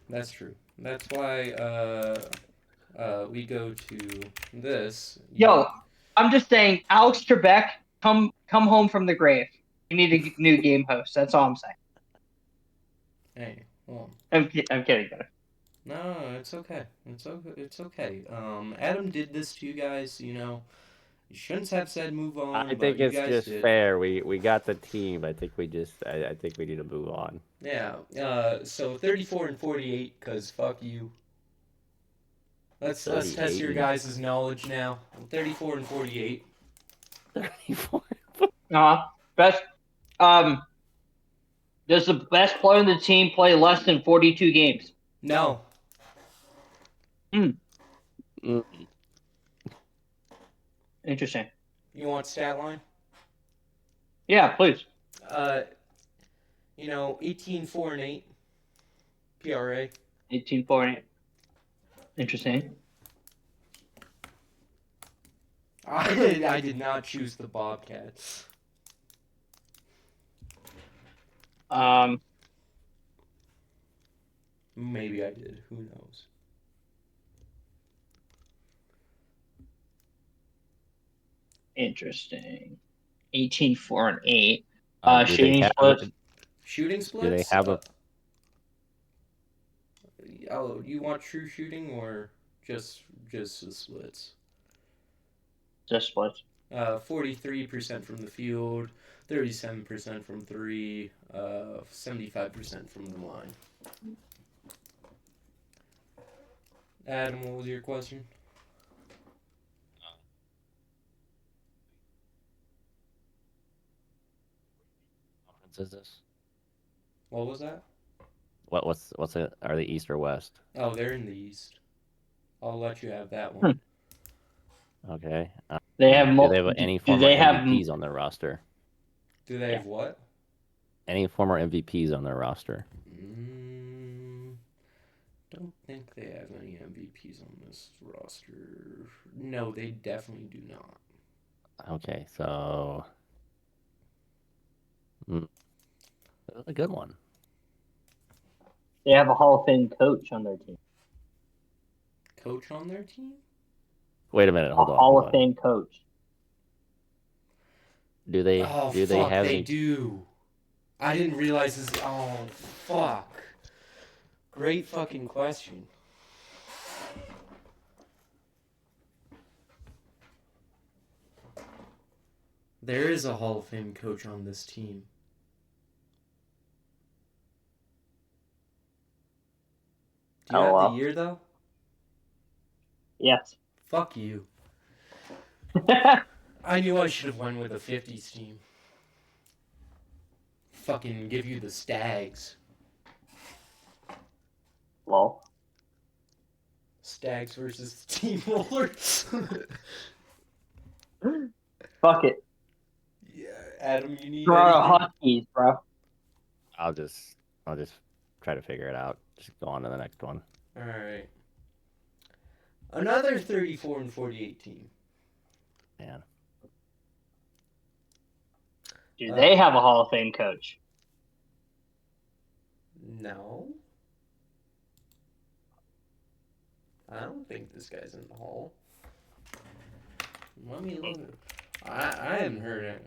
S1: That's why we go to this.
S3: Yo, I'm just saying, Alex Trebek, come home from the grave. We need a new game host. That's all I'm saying.
S1: Hey, well,
S3: I'm kidding.
S1: no, it's okay. It's okay. Adam did this to you guys. You shouldn't have said move on,
S4: I
S1: but
S4: think
S1: you
S4: it's
S1: guys
S4: just
S1: did.
S4: fair. We got the team. I think I think we need to move on.
S1: Yeah. So 34 and 48, cause fuck you. Let's test
S4: 38.
S1: your guys' knowledge now. 34 and 48.
S4: 34.
S3: Best. Does the best player in the team play less than 42 games?
S1: No.
S4: Mm.
S3: Interesting.
S1: You want stat line?
S3: Yeah, please.
S1: 18, 4 and 8. PRA.
S3: 18-4. Interesting.
S1: I did not choose the Bobcats. Maybe I did. Who knows?
S3: Interesting. 18-4-8.
S4: Do they
S3: Shooting
S4: have-
S3: splits.
S1: Shooting splits?
S4: Do they have a?
S1: You want true shooting or just the splits?
S3: Just splits.
S1: 43% from the field, 37% from three, 75% from the line. Adam, what was your question?
S4: Conference is this?
S1: What was that?
S4: What's it? Are they East or West?
S1: Oh, they're in the East. I'll let you have that one.
S4: Okay.
S3: They have
S4: Do they have any former MVPs on their roster?
S1: Do they have what?
S4: Any former MVPs on their roster?
S1: Don't think they have any MVPs on this roster. No, they definitely do not.
S4: Okay, so that's a good one.
S3: They have a Hall of Fame coach on their team.
S1: Coach on their team?
S4: Wait a minute, hold on.
S3: Hall of Fame coach.
S4: Do they?
S1: Oh,
S4: do
S1: fuck,
S4: they have?
S1: they do. I didn't realize this. Oh, fuck. Great fucking question. There is a Hall of Fame coach on this team. Do you have the year, though?
S3: Yes.
S1: Fuck you. I knew I should have went with a 50s team. Fucking give you the Stags.
S3: Well.
S1: Stags versus Steamrollers.
S3: Fuck it.
S1: Yeah, Adam, you need
S3: Toronto
S1: anything?
S3: Huskies, bro.
S4: I'll just try to figure it out. Just go on to the next one.
S1: All right. Another 34 and 48 team.
S4: Man.
S3: Do they have a Hall of Fame coach?
S1: No. I don't think this guy's in the Hall. Let me look. I haven't heard it.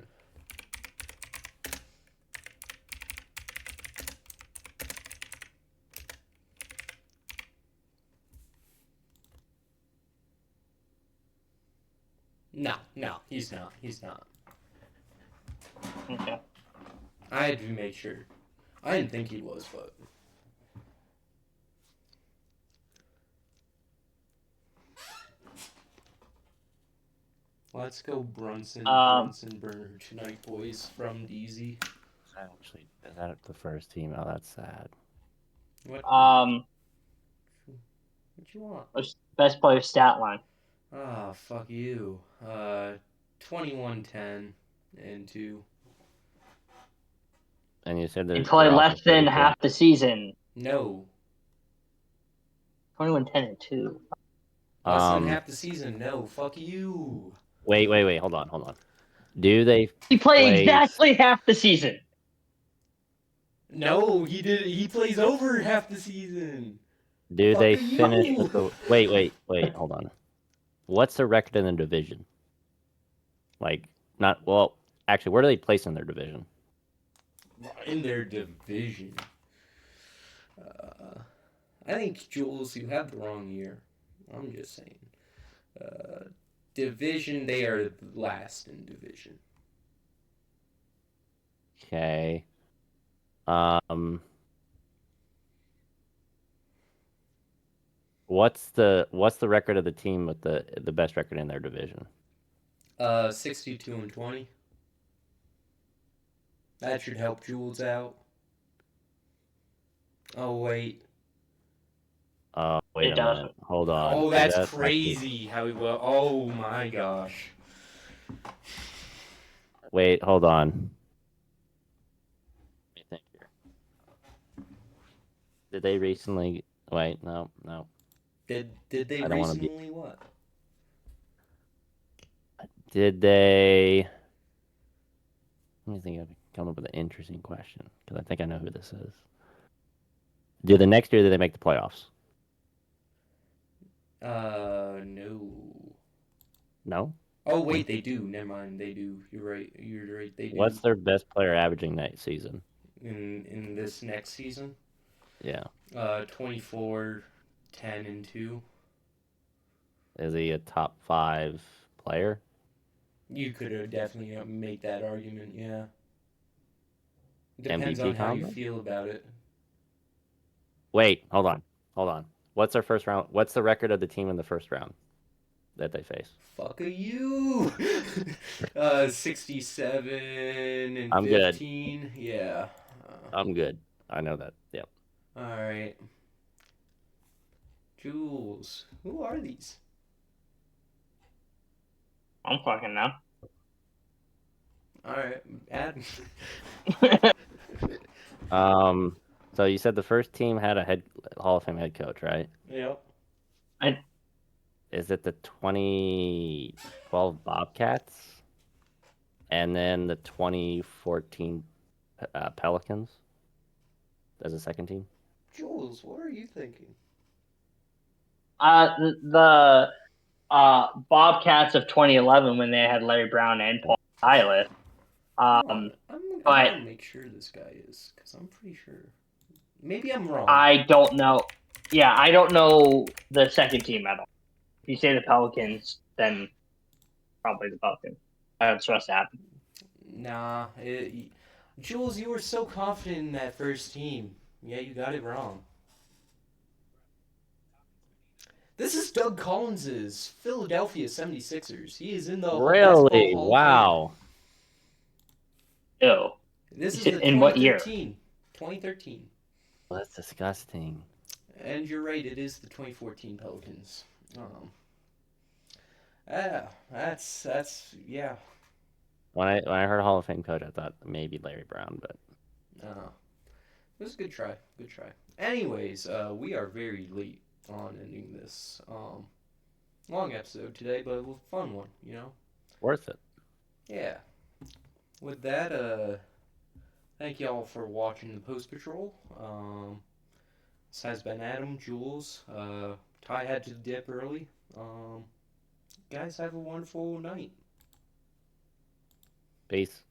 S1: No, he's not. He's not.
S3: Okay.
S1: I had to make sure. I didn't think he was, but. Let's go Brunson Burner tonight, boys, from DZ.
S4: Actually, is that the first team? Oh, that's sad.
S1: What you want?
S3: Best player stat line.
S1: Ah, fuck you. 21, 10, and 2.
S4: And you said
S3: They
S4: that
S3: play less than half the season.
S1: No.
S3: 21, 10, and 2.
S1: Less than half the season. No, fuck you.
S4: Wait. Hold on. Do they?
S3: He played exactly half the season.
S1: No, he did. He plays over half the season.
S4: Do
S1: Fuck
S4: they
S1: are
S4: finish
S1: you?
S4: with the? Wait. Hold on. What's the record in the division? Like, not well. Actually, where do they place in their division?
S1: In their division. I think, Jules, you have the wrong year. I'm just saying. Division, they are last in division.
S4: Okay. What's the record of the team with the best record in their division?
S1: 62-20. That should help Jules out. Oh, wait.
S4: Wait
S3: It
S4: a
S3: doesn't.
S4: minute. Hold on.
S1: Oh,
S4: 'cause
S1: that's
S4: actually-
S1: crazy how he will. Oh, my gosh.
S4: Wait, hold on. Let me think here. Did they recently? Wait, no.
S1: Did they
S4: I don't wanna be-
S1: recently what?
S4: Did they? Let me think. I've come up with an interesting question because I think I know who this is. Did the next year did they make the playoffs?
S1: No.
S4: No.
S1: Oh, wait, they do. Never mind, they do. You're right. They do.
S4: What's their best player averaging that season?
S1: In this next season?
S4: Yeah.
S1: 24, 10, and 2.
S4: Is he a top 5 player?
S1: You could definitely make that argument, yeah. Depends
S4: MVP
S1: on how you
S4: combo?
S1: feel about it.
S4: Wait, hold on. What's their first round? What's the record of the team in the first round that they face?
S1: Fuck are you? 67 and
S4: I'm good.
S1: 15. Yeah.
S4: I'm good. I know that. Yep.
S1: All right. Jules, who are these?
S3: I'm fucking now.
S1: All right, Adam.
S4: So you said the first team had a Hall of Fame head coach, right?
S1: Yep.
S4: Is it the 2012 Bobcats? And then the 2014 Pelicans as a second team?
S1: Jules, what are you thinking?
S3: The Bobcats of 2011 when they had Larry Brown and Paul Silas.
S1: I'm
S3: but-
S1: gonna make sure this guy is, because I'm pretty sure. Maybe I'm wrong.
S3: I don't know. Yeah, I don't know the second team at all. If you say the Pelicans, then probably the Pelicans. That's what's happened.
S1: Nah, Jules, you were so confident in that first team. Yeah, you got it wrong. This is Doug Collins's Philadelphia 76ers. He is in the
S4: Really?
S1: Basketball Hall of
S4: Wow.
S3: Ew.
S1: Fame. This is the
S3: In what year?
S1: 2013.
S4: Well, that's disgusting.
S1: And you're right, it is the 2014 Pelicans. That's yeah.
S4: When I heard Hall of Fame coach, I thought maybe Larry Brown, but
S1: It was a good try. Good try. Anyways, we are very late on ending this long episode today, but a fun one, you know?
S4: worth it.
S1: Yeah. With that, thank y'all for watching the Post Patrol. This has been Adam, Jules. Ty had to dip early. Guys, have a wonderful night.
S4: Peace.